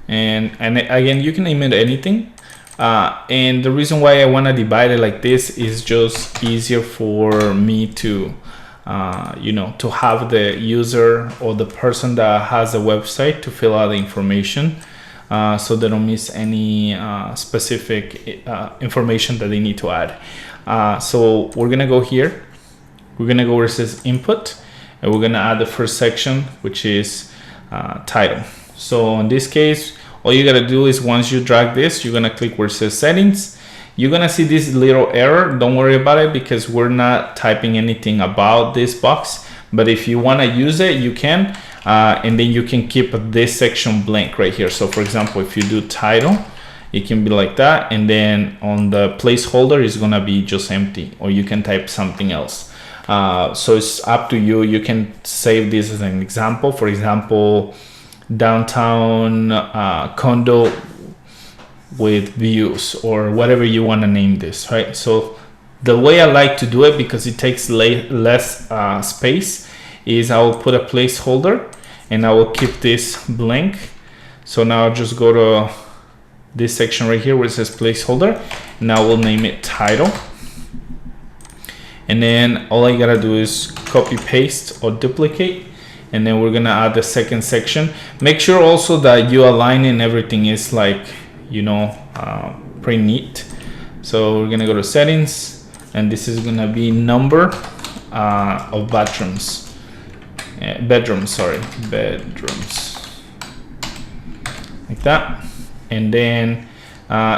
and again, you can name it anything. And the reason why I wanna divide it like this is just easier for me to to have the user or the person that has a website to fill out the information so they don't miss any specific information that they need to add. So we're gonna go here, we're gonna go where it says input, and we're gonna add the first section, which is title. So in this case, all you gotta do is once you drag this, you're gonna click where it says settings. You're gonna see this little error. Don't worry about it because we're not typing anything about this box. But if you wanna use it, you can. And then you can keep this section blank right here. So for example, if you do title, it can be like that. And then on the placeholder, it's gonna be just empty, or you can type something else. So it's up to you. You can save this as an example. For example, downtown condo with views or whatever you want to name this, right? So the way I like to do it, because it takes less space, is I will put a placeholder and I will keep this blank. So now I'll just go to this section right here where it says placeholder, and I will name it title. And then all I gotta do is copy paste or duplicate, and then we're gonna add the second section. Make sure also that you align and everything is like, you know, pretty neat. So we're gonna go to settings, and this is gonna be number of bedrooms. Bedrooms, like that. And then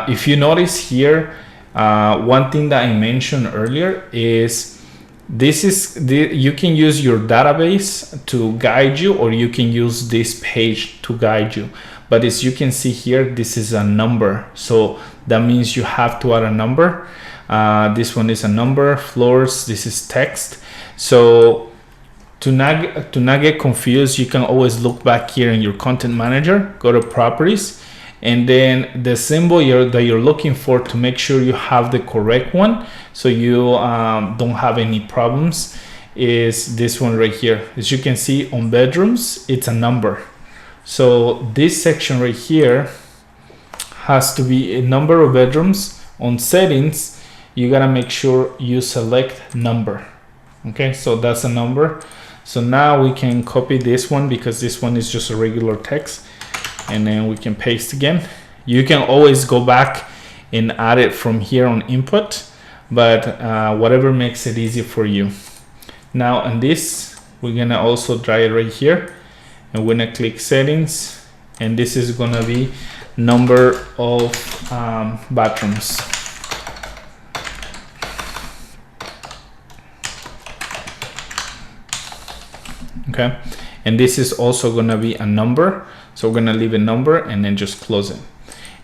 if you notice here, one thing that I mentioned earlier is you can use your database to guide you, or you can use this page to guide you. But as you can see here, this is a number, so that means you have to add a number. This one is a number. Floors, this is text. So to not get confused, you can always look back here in your content manager, go to properties, and then the symbol that you're looking for to make sure you have the correct one, so you don't have any problems, is this one right here. As you can see on bedrooms, it's a number. So this section right here has to be a number of bedrooms. On settings, you gotta make sure you select number. Okay, so that's a number. So now we can copy this one, because this one is just a regular text, and then we can paste again. You can always go back and add it from here on input, but whatever makes it easy for you. Now on this, we're gonna also drag it right here, and we're gonna click settings, and this is gonna be number of bathrooms. Okay, and this is also gonna be a number, so we're gonna leave a number and then just close it.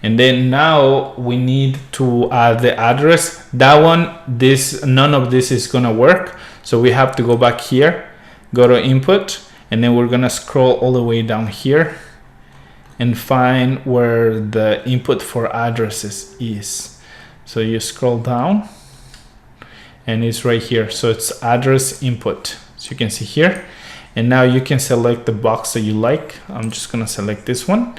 And then now we need to add the address. That one, none of this is gonna work, so we have to go back here, go to input, and then we're gonna scroll all the way down here and find where the input for addresses is. So you scroll down, and it's right here. So it's address input, so you can see here. And now you can select the box that you like. I'm just gonna select this one,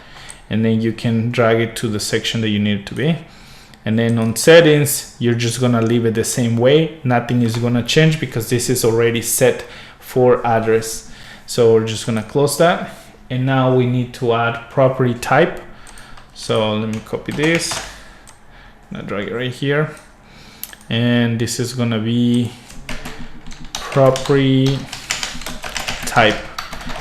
and then you can drag it to the section that you need it to be. And then on settings, you're just gonna leave it the same way. Nothing is gonna change because this is already set for address. So we're just gonna close that. And now we need to add property type. So let me copy this. I'm gonna drag it right here. And this is gonna be property type.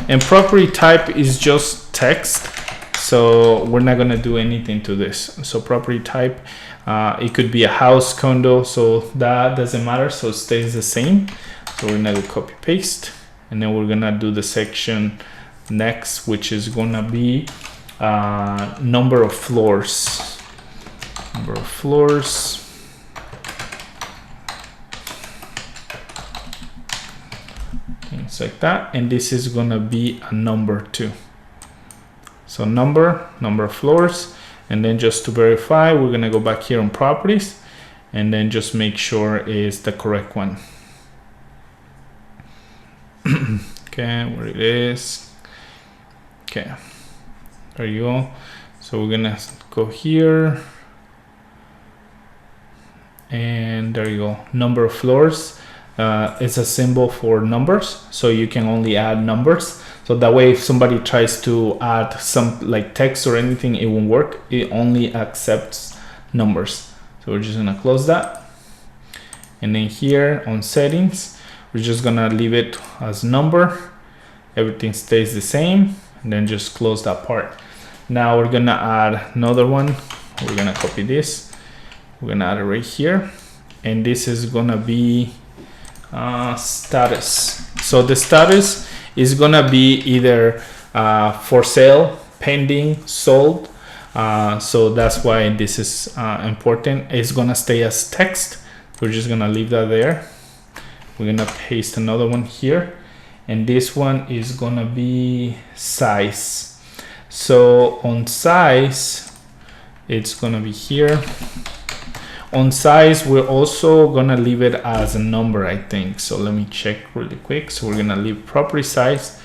And property type is just text, so we're not gonna do anything to this. So property type, it could be a house, condo, so that doesn't matter, so it stays the same. So we're gonna go copy paste, and then we're gonna do the section next, which is gonna be number of floors. Number of floors. Things like that, and this is gonna be a number too. So number of floors, and then just to verify, we're gonna go back here on properties, and then just make sure it's the correct one. Okay, where it is. Okay, there you go. So we're gonna go here, and there you go. Number of floors. It's a symbol for numbers, so you can only add numbers. So that way, if somebody tries to add some like text or anything, it won't work. It only accepts numbers. So we're just gonna close that. And then here on settings, we're just gonna leave it as number. Everything stays the same, and then just close that part. Now we're gonna add another one. We're gonna copy this. We're gonna add it right here. And this is gonna be status. So the status is gonna be either for sale, pending, sold. So that's why this is important. It's gonna stay as text. We're just gonna leave that there. We're gonna paste another one here, and this one is gonna be size. So on size, It's gonna be here. On size, we're also gonna leave it as a number, I think. So let me check really quick. So we're gonna leave property size.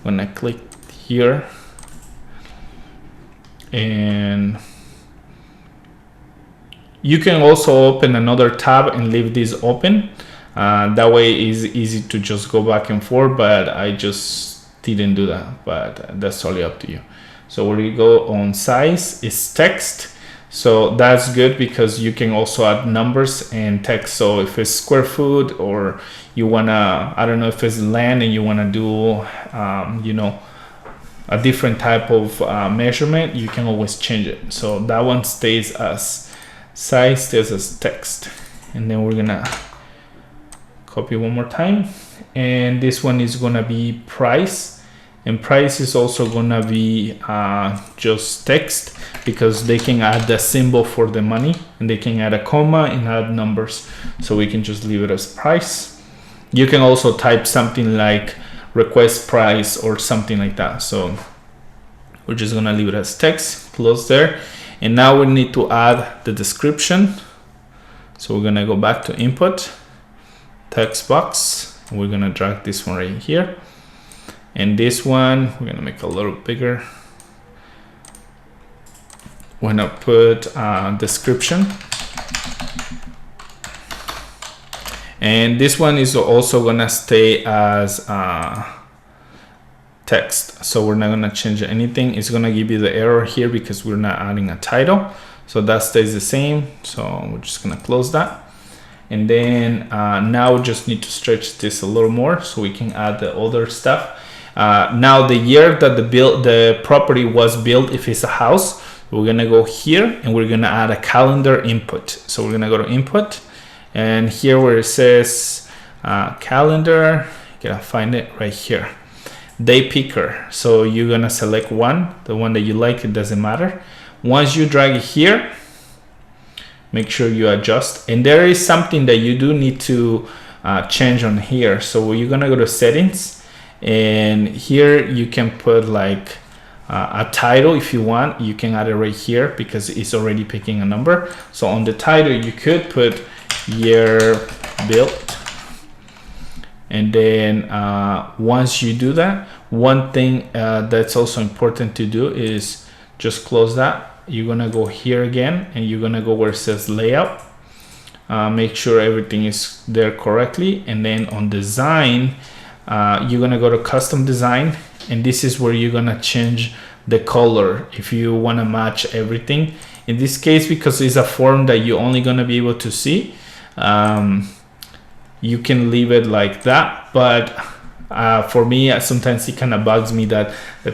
I'm gonna click here, and you can also open another tab and leave this open. That way it's easy to just go back and forth, but I just didn't do that, but that's totally up to you. So where you go on size is text. So that's good because you can also add numbers and text. So if it's square foot, or you wanna, I don't know, if it's land and you wanna do, you know, a different type of measurement, you can always change it. So that one stays as size, stays as text. And then we're gonna copy one more time. And this one is gonna be price. And price is also gonna be just text, because they can add the symbol for the money, and they can add a comma and add numbers. So we can just leave it as price. You can also type something like request price or something like that. So we're just gonna leave it as text, close there. And now we need to add the description. So we're gonna go back to input, text box. We're gonna drag this one right here. And this one, we're gonna make a little bigger. We're gonna put description. And this one is also gonna stay as text. So we're not gonna change anything. It's gonna give you the error here because we're not adding a title. So that stays the same. So we're just gonna close that. And then now we just need to stretch this a little more so we can add the other stuff. Now the year that the property was built, if it's a house, we're gonna go here and we're gonna add a calendar input. So we're gonna go to input, and here where it says calendar, you gotta find it right here. Day picker. So you're gonna select one, the one that you like, it doesn't matter. Once you drag it here, make sure you adjust. And there is something that you do need to change on here. So you're gonna go to settings, and here you can put like a title if you want. You can add it right here because it's already picking a number. So on the title you could put year built. And then once you do that, one thing that's also important to do is just close that. You're gonna go here again, and you're gonna go where it says layout. Make sure everything is there correctly. And then on design, you're gonna go to custom design, and this is where you're gonna change the color if you want to match everything. In this case, because it's a form that you're only gonna be able to see, you can leave it like that. But for me, sometimes it kind of bugs me that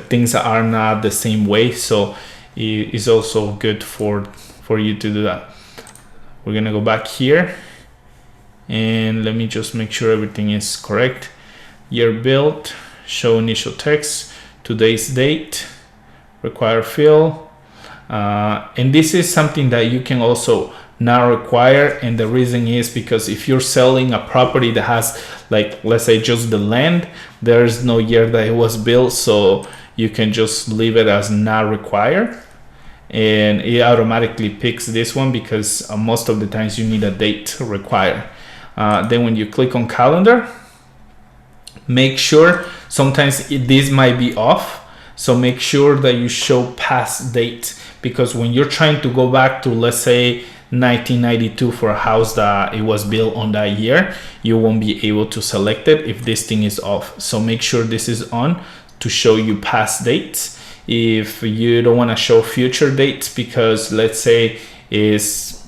things are not the same way. So it's also good for you to do that. We're gonna go back here, and let me just make sure everything is correct. Year built, show initial text, today's date, require fill, and this is something that you can also not require. And the reason is because if you're selling a property that has, like, let's say just the land, there's no year that it was built, so you can just leave it as not required, and it automatically picks this one because most of the times you need a date to require. Then when you click on calendar, make sure, sometimes this might be off, so make sure that you show past date, because when you're trying to go back to, let's say 1992 for a house that it was built on that year, you won't be able to select it if this thing is off. So make sure this is on to show you past dates. If you don't want to show future dates, because let's say it's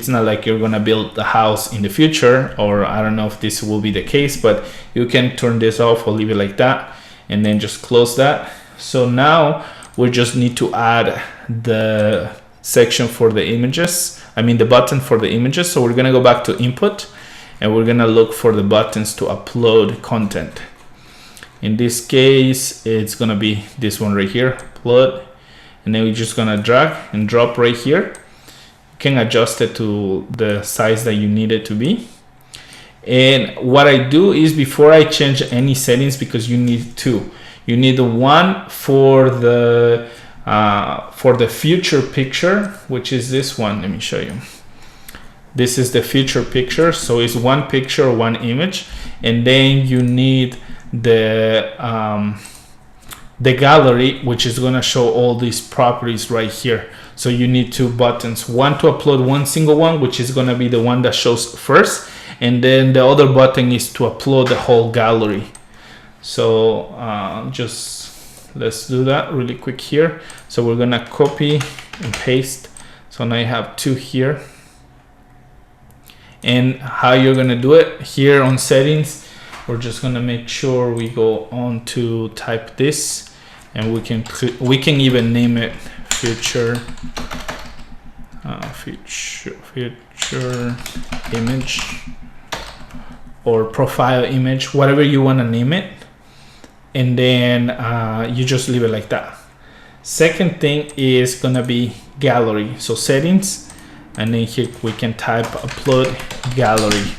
not like you're gonna build the house in the future, or I don't know if this will be the case, but you can turn this off or leave it like that, and then just close that. So now we just need to add the section for the images, the button for the images. So we're gonna go back to input, and we're gonna look for the buttons to upload content. In this case, it's gonna be this one right here, upload, and then we're just gonna drag and drop right here. You can adjust it to the size that you need it to be. And what I do is, before I change any settings, because you need two, you need the one for the for the future picture, which is this one. Let me show you. This is the future picture. So it's one picture, one image, and then you need the gallery, which is going to show all these properties right here. So you need two buttons, one to upload one single one, which is going to be the one that shows first, and then the other button is to upload the whole gallery. So just let's do that really quick here. So we're going to copy and paste. So now I have two here. And how you're going to do it here on settings, we're just going to make sure we go on to type this, and we can even name it future image or profile image, whatever you want to name it, and then you just leave it like that. Second thing is going to be gallery. So settings, and then here we can type upload gallery,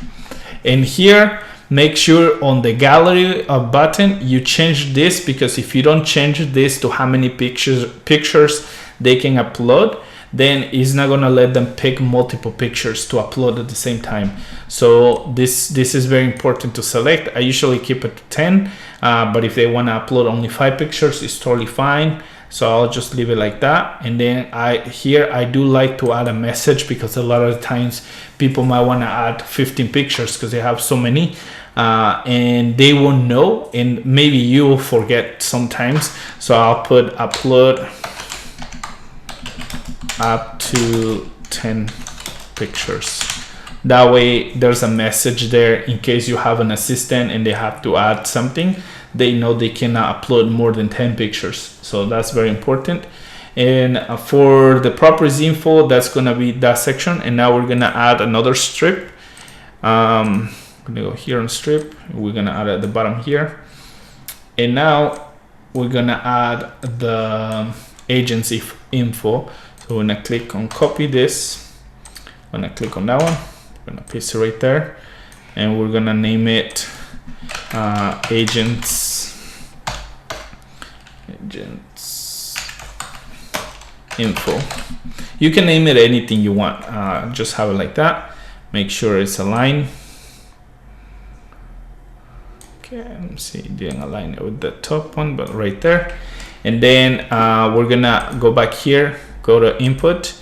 and here make sure on the gallery button you change this, because if you don't change this to how many pictures they can upload, then it's not gonna let them pick multiple pictures to upload at the same time. So this is very important to select. I usually keep it to 10, but if they want to upload only 5 pictures, it's totally fine. So I'll just leave it like that. And then I do like to add a message, because a lot of the times people might want to add 15 pictures because they have so many, and they won't know, and maybe you will forget sometimes. So I'll put upload up to 10 pictures. That way there's a message there in case you have an assistant and they have to add something. They know they cannot upload more than 10 pictures. So that's very important. And for the properties info, that's gonna be that section. And now we're gonna add another strip. I'm gonna go here on strip. We're gonna add at the bottom here. And now we're gonna add the agency info. So we're gonna click on copy this. I'm gonna click on that one. I'm gonna paste it right there. And we're gonna name it agents info. You can name it anything you want, just have it like that. Make sure it's aligned. Okay, let me see, didn't align it with the top one, but right there. And then we're gonna go back here, go to input,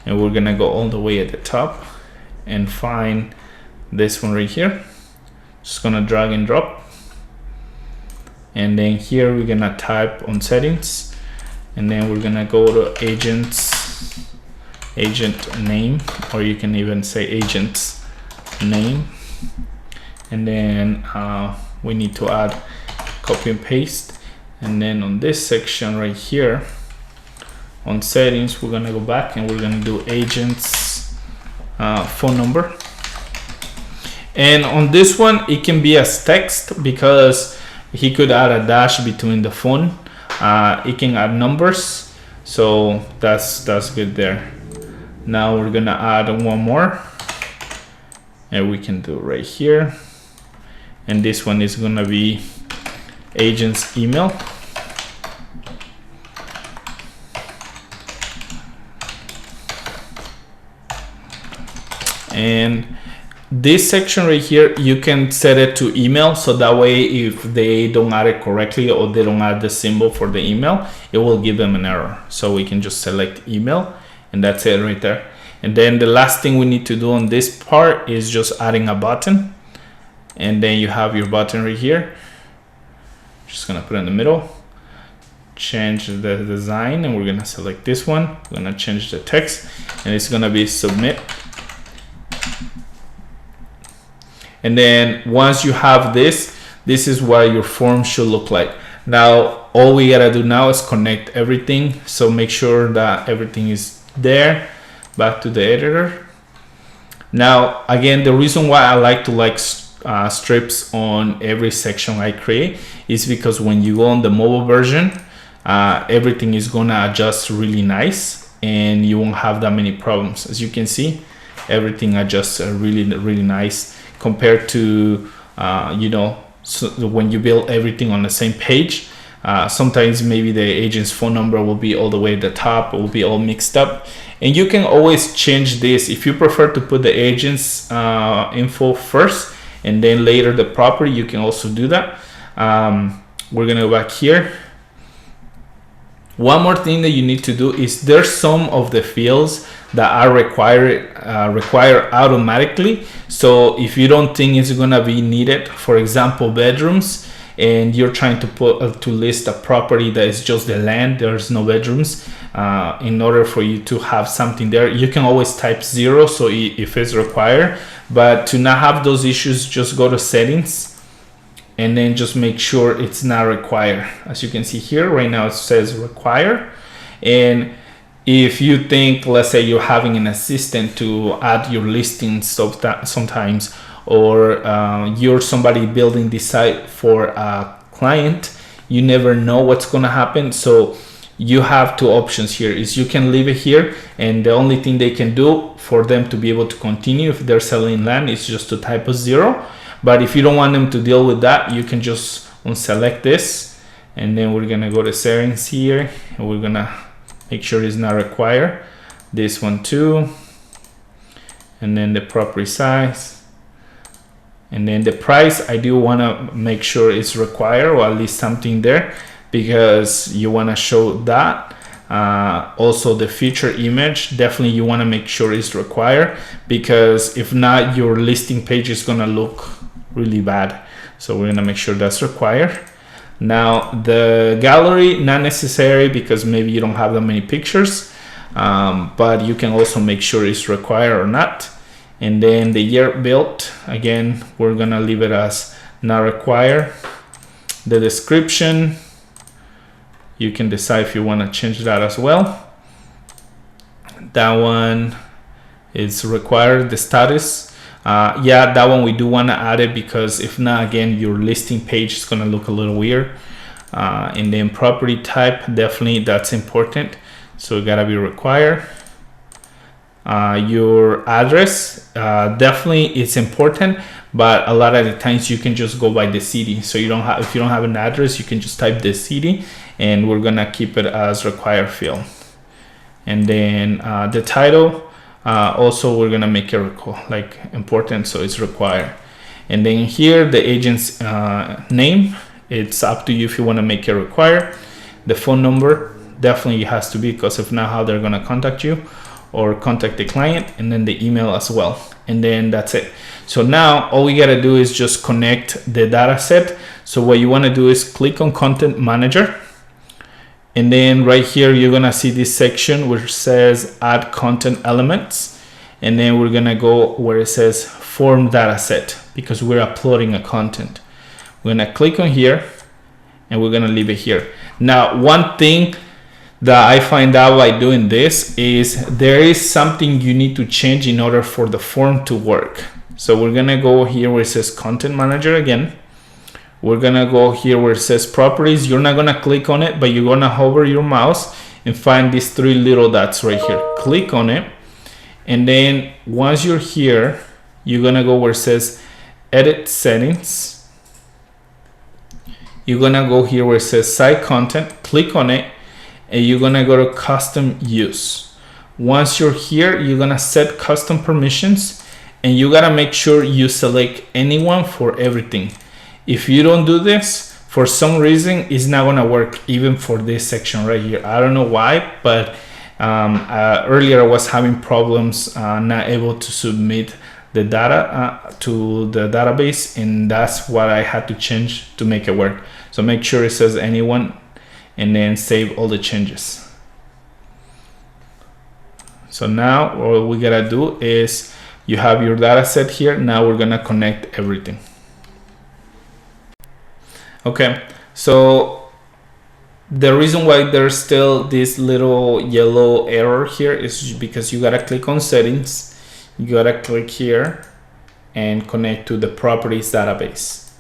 and we're gonna go all the way at the top and find this one right here. Just gonna drag and drop, and then here we're gonna type on settings, and then we're gonna go to agent name, or you can even say agent's name, and then we need to add copy and paste. And then on this section right here on settings, we're gonna go back and we're gonna do agent's phone number. And on this one, it can be as text, because he could add a dash between the phone. It can add numbers, so that's good there. Now we're gonna add one more, and we can do right here. And this one is gonna be agent's email. And this section right here, you can set it to email, so that way if they don't add it correctly or they don't add the symbol for the email, it will give them an error. So we can just select email, and that's it right there. And then the last thing we need to do on this part is just adding a button. And then you have your button right here. Just gonna put it in the middle, change the design, and we're gonna select this one. We're gonna change the text, and it's gonna be submit. And then once you have this is what your form should look like. Now all we gotta do now is connect everything, so make sure that everything is there. Back to the editor. Now again, the reason why I like to strips on every section I create is because when you go on the mobile version, everything is gonna adjust really nice, and you won't have that many problems. As you can see, everything adjusts really nice compared to so when you build everything on the same page. Sometimes maybe the agent's phone number will be all the way at the top, it will be all mixed up. And you can always change this. If you prefer to put the agent's info first and then later the property, you can also do that. We're gonna go back here. One more thing that you need to do is there's some of the fields that are required automatically. So if you don't think it's gonna be needed, for example, bedrooms, and you're trying to put to list a property that is just the land, there's no bedrooms, in order for you to have something there, you can always type 0 so if it's required. But to not have those issues, just go to settings and then just make sure it's not required. As you can see here right now, it says require. And if you think, let's say you're having an assistant to add your listings sometimes, or you're somebody building this site for a client, you never know what's going to happen. So you have two options here. Is you can leave it here, and the only thing they can do for them to be able to continue if they're selling land is just to type a 0. But if you don't want them to deal with that, you can just unselect this, and then we're gonna go to settings here, and we're gonna make sure it's not required. This one too, and then the property size. And then the price, I do want to make sure it's required, or at least something there, because you want to show that. Also the feature image, definitely you want to make sure it's required, because if not, your listing page is going to look really bad. So we're going to make sure that's required. Now the gallery, not necessary, because maybe you don't have that many pictures, but you can also make sure it's required or not. And then the year built, again, we're gonna leave it as not required. The description, you can decide if you wanna change that as well. That one is required. The status, yeah, that one we do wanna add it, because if not, again, your listing page is gonna look a little weird. And then property type, definitely that's important. So it gotta be required. Your address, definitely it's important, but a lot of the times you can just go by the city. So you don't have, if you don't have an address, you can just type the city, and we're gonna keep it as required field. And then the title, also we're gonna make it like important, so it's required. And then here the agent's name, it's up to you if you want to make it required. The phone number definitely has to be, because if not, how they're gonna contact you or contact the client. And then the email as well, and then that's it. So now all we gotta do is just connect the data set. So what you want to do is click on Content Manager, and then right here you're gonna see this section which says Add Content Elements, and then we're gonna go where it says Form Data Set, because we're uploading a content. We're gonna click on here, and we're gonna leave it here. Now one thing that I find out by doing this is there is something you need to change in order for the form to work. So we're gonna go here where it says Content Manager again. We're gonna go here where it says Properties. You're not gonna click on it, but you're gonna hover your mouse and find these three little dots right here. Click on it, and then once you're here, you're gonna go where it says Edit Settings. You're gonna go here where it says Site Content. Click on it, and you're gonna go to Custom Use. Once you're here, you're gonna set custom permissions, and you gotta make sure you select anyone for everything. If you don't do this, for some reason, it's not gonna work even for this section right here. I don't know why, but earlier I was having problems not able to submit the data to the database, and that's what I had to change to make it work. So make sure it says anyone, and then save all the changes. So now all we gotta do is, you have your data set here. Now we're gonna connect everything. Okay, so the reason why there's still this little yellow error here is because you gotta click on Settings, you gotta click here and connect to the Properties database,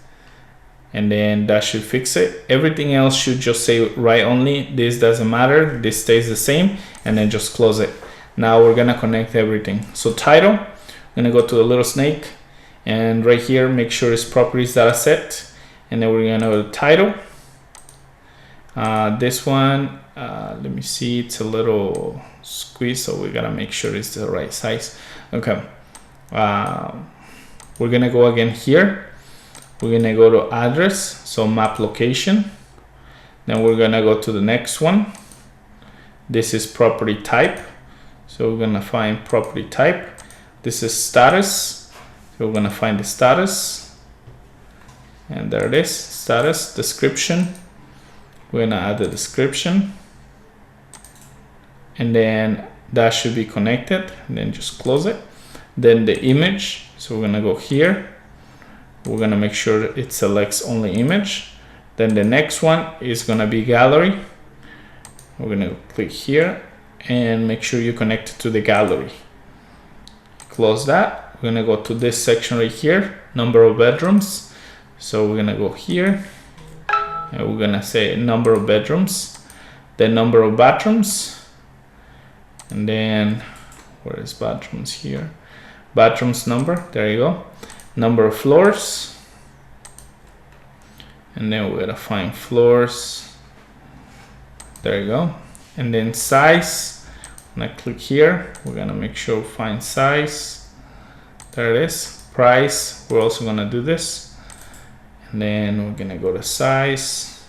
and then that should fix it. Everything else should just say write only. This doesn't matter, this stays the same, and then just close it. Now we're gonna connect everything. So title, I'm gonna go to the little snake, and right here make sure it's Properties data set, and then we're gonna go to title, This one, let me see, it's a little squeezed, so we gotta make sure it's the right size. Okay, we're gonna go again here. We're gonna go to address, so map location. Then we're gonna go to the next one. This is property type, so we're gonna find property type. This is status, so we're gonna find the status, and there it is, status. Description, we're gonna add the description, and then that should be connected, and then just close it. Then the image, so we're gonna go here, we're gonna make sure it selects only image. Then the next one is gonna be gallery. We're gonna click here and make sure you connect it to the gallery. Close that. We're gonna go to this section right here, number of bedrooms. So we're gonna go here and we're gonna say number of bedrooms, then number of bathrooms, and then where is bathrooms here? Bathrooms number, there you go. Number of floors, and then we're gonna find floors. There you go. And then size, I'm gonna click here. We're gonna make sure find size. There it is. Price, we're also gonna do this. And then we're gonna go to size.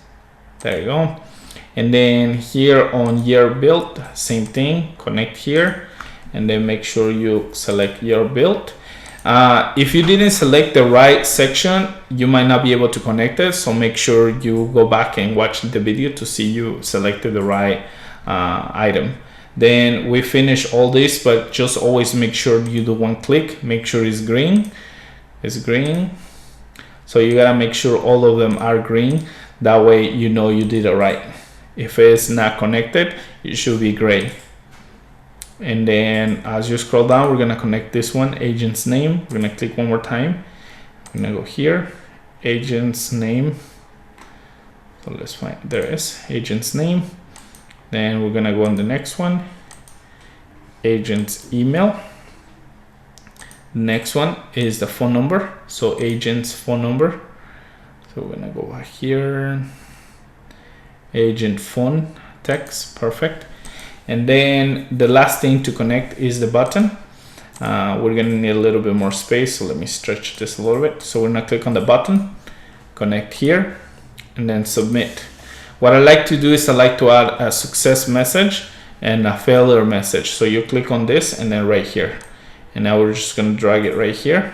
There you go. And then here on year built, same thing, connect here. And then make sure you select year built. If you didn't select the right section, you might not be able to connect it. So make sure you go back and watch the video to see you selected the right item. Then we finish all this, but just always make sure you do one click. Make sure it's green. It's green. So you gotta make sure all of them are green. That way you know you did it right. If it's not connected, it should be gray. And then as you scroll down, we're gonna connect this one, agent's name. We're gonna click one more time. I'm gonna go here, agent's name. So let's find, there it is, agent's name. Then we're gonna go on the next one, agent's email. Next one is the phone number. So agent's phone number. So we're gonna go here, agent phone, text, perfect. And then the last thing to connect is the button. We're gonna need a little bit more space, so let me stretch this a little bit. So we're gonna click on the button, connect here, and then submit. What I like to do is I like to add a success message and a failure message. So you click on this and then right here. And now we're just gonna drag it right here.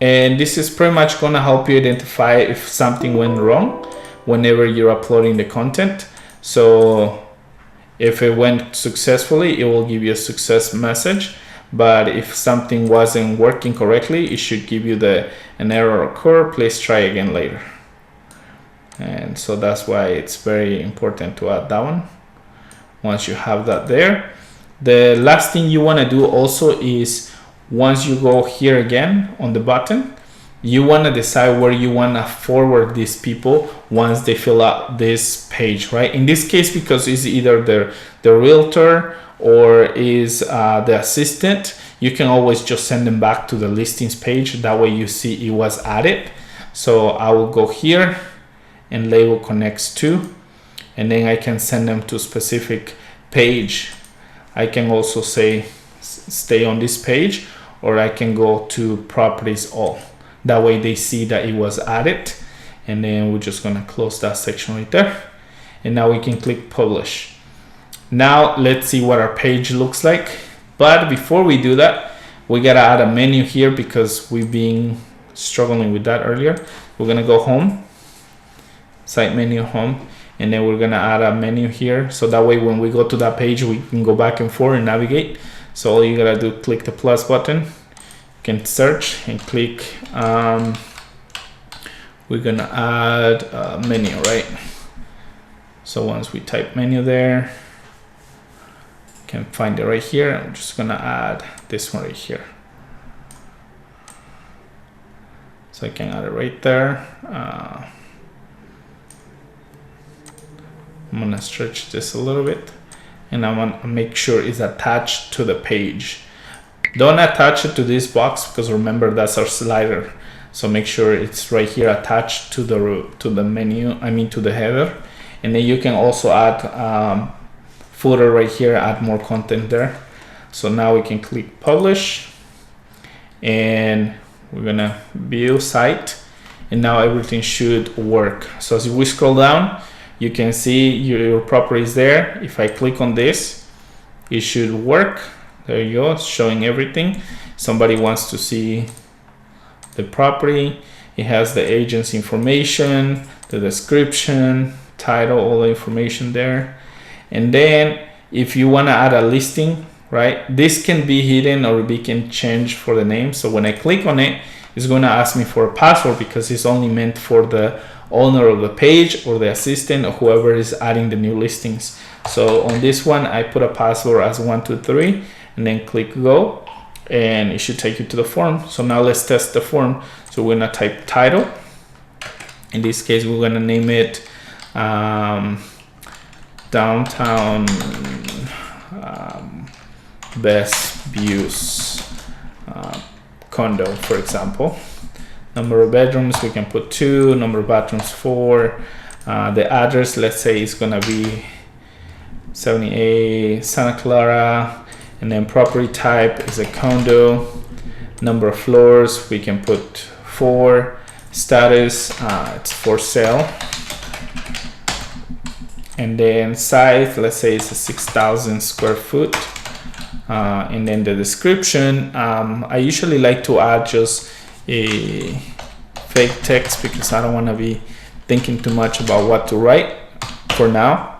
And this is pretty much gonna help you identify if something went wrong whenever you're uploading the content. So if it went successfully, it will give you a success message. But if something wasn't working correctly, it should give you an error occur, please try again later. And so that's why it's very important to add that one. Once you have that there, the last thing you want to do also is once you go here again on the button, you want to decide where you want to forward these people once they fill out this page, right? In this case, because it's either the realtor or is the assistant, you can always just send them back to the listings page. That way you see it was added. So I will go here and label connects to, and then I can send them to a specific page. I can also say stay on this page, or I can go to properties all. That way they see that it was added, and then we're just gonna close that section right there. And now we can click publish. Now let's see what our page looks like. But before we do that, we gotta add a menu here because we've been struggling with that earlier. We're gonna go home, site menu, home, and then we're gonna add a menu here. So that way when we go to that page, we can go back and forth and navigate. So all you gotta do, click the plus button. Can search and click. We're gonna add a menu, right? So once we type menu there, can find it right here. I'm just gonna add this one right here. So I can add it right there. I'm gonna stretch this a little bit, and I want to make sure it's attached to the page. Don't attach it to this box because remember that's our slider. So make sure it's right here attached to the menu, to the header. And then you can also add footer right here, add more content there. So now we can click publish, and we're gonna view site, and now everything should work. So as we scroll down, you can see your property is there. If I click on this, it should work. There you go, it's showing everything. Somebody wants to see the property. It has the agent's information, the description, title, all the information there. And then if you want to add a listing, right, this can be hidden or we can change for the name. So when I click on it, it's going to ask me for a password because it's only meant for the owner of the page or the assistant or whoever is adding the new listings. So on this one, I put a password as 123 and then click go, and it should take you to the form. So now let's test the form. So we're gonna type title. In this case, we're gonna name it downtown best views condo, for example. Number of bedrooms, we can put 2, number of bathrooms 4. The address, let's say, is gonna be 78 Santa Clara, and then property type is a condo. Number of floors, we can put 4. Status, it's for sale. And then size, let's say it's a 6,000 square foot. And then the description, I usually like to add just a fake text because I don't want to be thinking too much about what to write for now.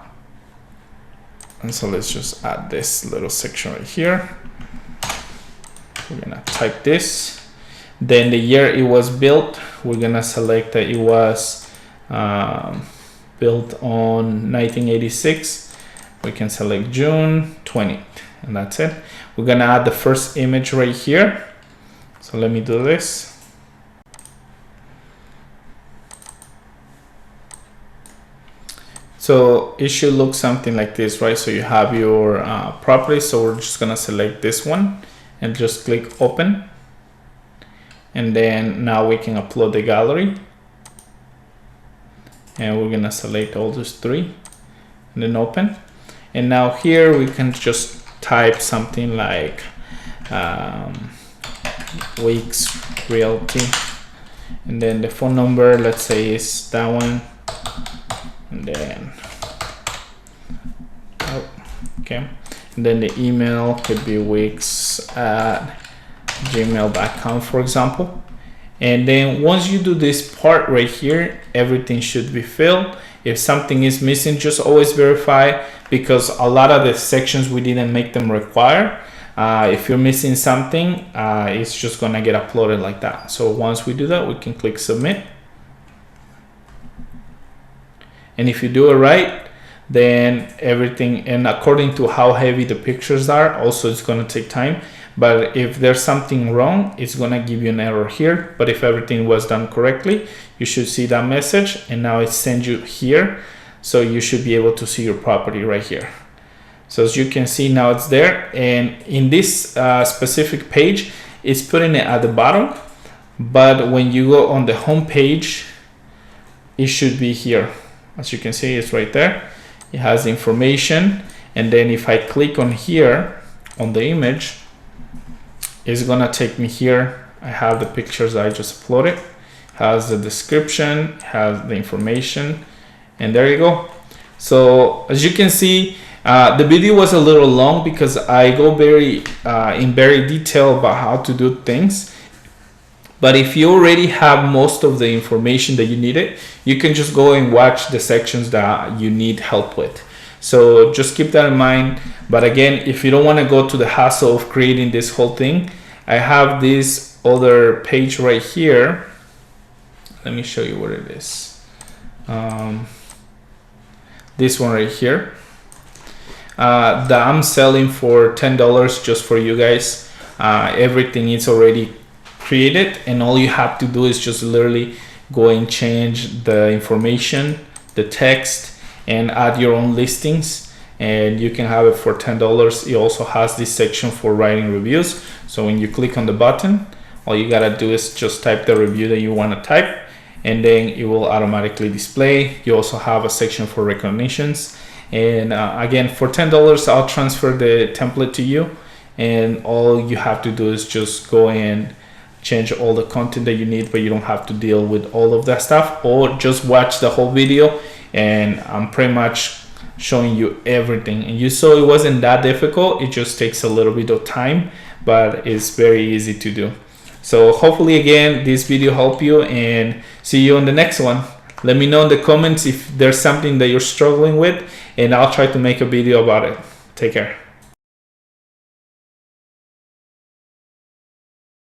And so let's just add this little section right here. We're gonna type this. Then the year it was built, we're gonna select that it was built on 1986. We can select June 20th, and that's it. We're gonna add the first image right here. So let me do this. So it should look something like this, right? So you have your property. So we're just gonna select this one and just click open. And then now we can upload the gallery. And we're gonna select all those 3 and then open. And now here we can just type something like Weeks Realty. And then the phone number, let's say is that one. And then, okay. And then the email could be weeks@gmail.com, for example. And then once you do this part right here, everything should be filled. If something is missing, just always verify, because a lot of the sections we didn't make them require. If you're missing something, it's just gonna get uploaded like that. So once we do that, we can click submit. And if you do it right, then everything, and according to how heavy the pictures are, also it's going to take time. But if there's something wrong, it's going to give you an error here. But if everything was done correctly, you should see that message, and now it sends you here. So you should be able to see your property right here. So as you can see, now it's there. And in this specific page, it's putting it at the bottom. But when you go on the home page, it should be here. As you can see, it's right there. It has the information. And then if I click on here on the image, it's gonna take me here. I have the pictures I just uploaded. Has the description, has the information, and there you go. So as you can see, the video was a little long because I go in very detail about how to do things. But if you already have most of the information that you needed, you can just go and watch the sections that you need help with. So just keep that in mind. But again, if you don't want to go to the hassle of creating this whole thing, I have this other page right here. Let me show you what it is. This one right here. That I'm selling for $10 just for you guys. Everything is already created, and all you have to do is just literally go and change the information, the text, and add your own listings, and you can have it for $10. It also has this section for writing reviews. So when you click on the button, all you gotta do is just type the review that you want to type, and then it will automatically display. You also have a section for recognitions, and again, for $10 I'll transfer the template to you, and all you have to do is just go and change all the content that you need, but you don't have to deal with all of that stuff, or just watch the whole video and I'm pretty much showing you everything. And you saw it wasn't that difficult, it just takes a little bit of time, but it's very easy to do. So hopefully again this video helped you, and see you on the next one. Let me know in the comments if there's something that you're struggling with, and I'll try to make a video about it. Take care.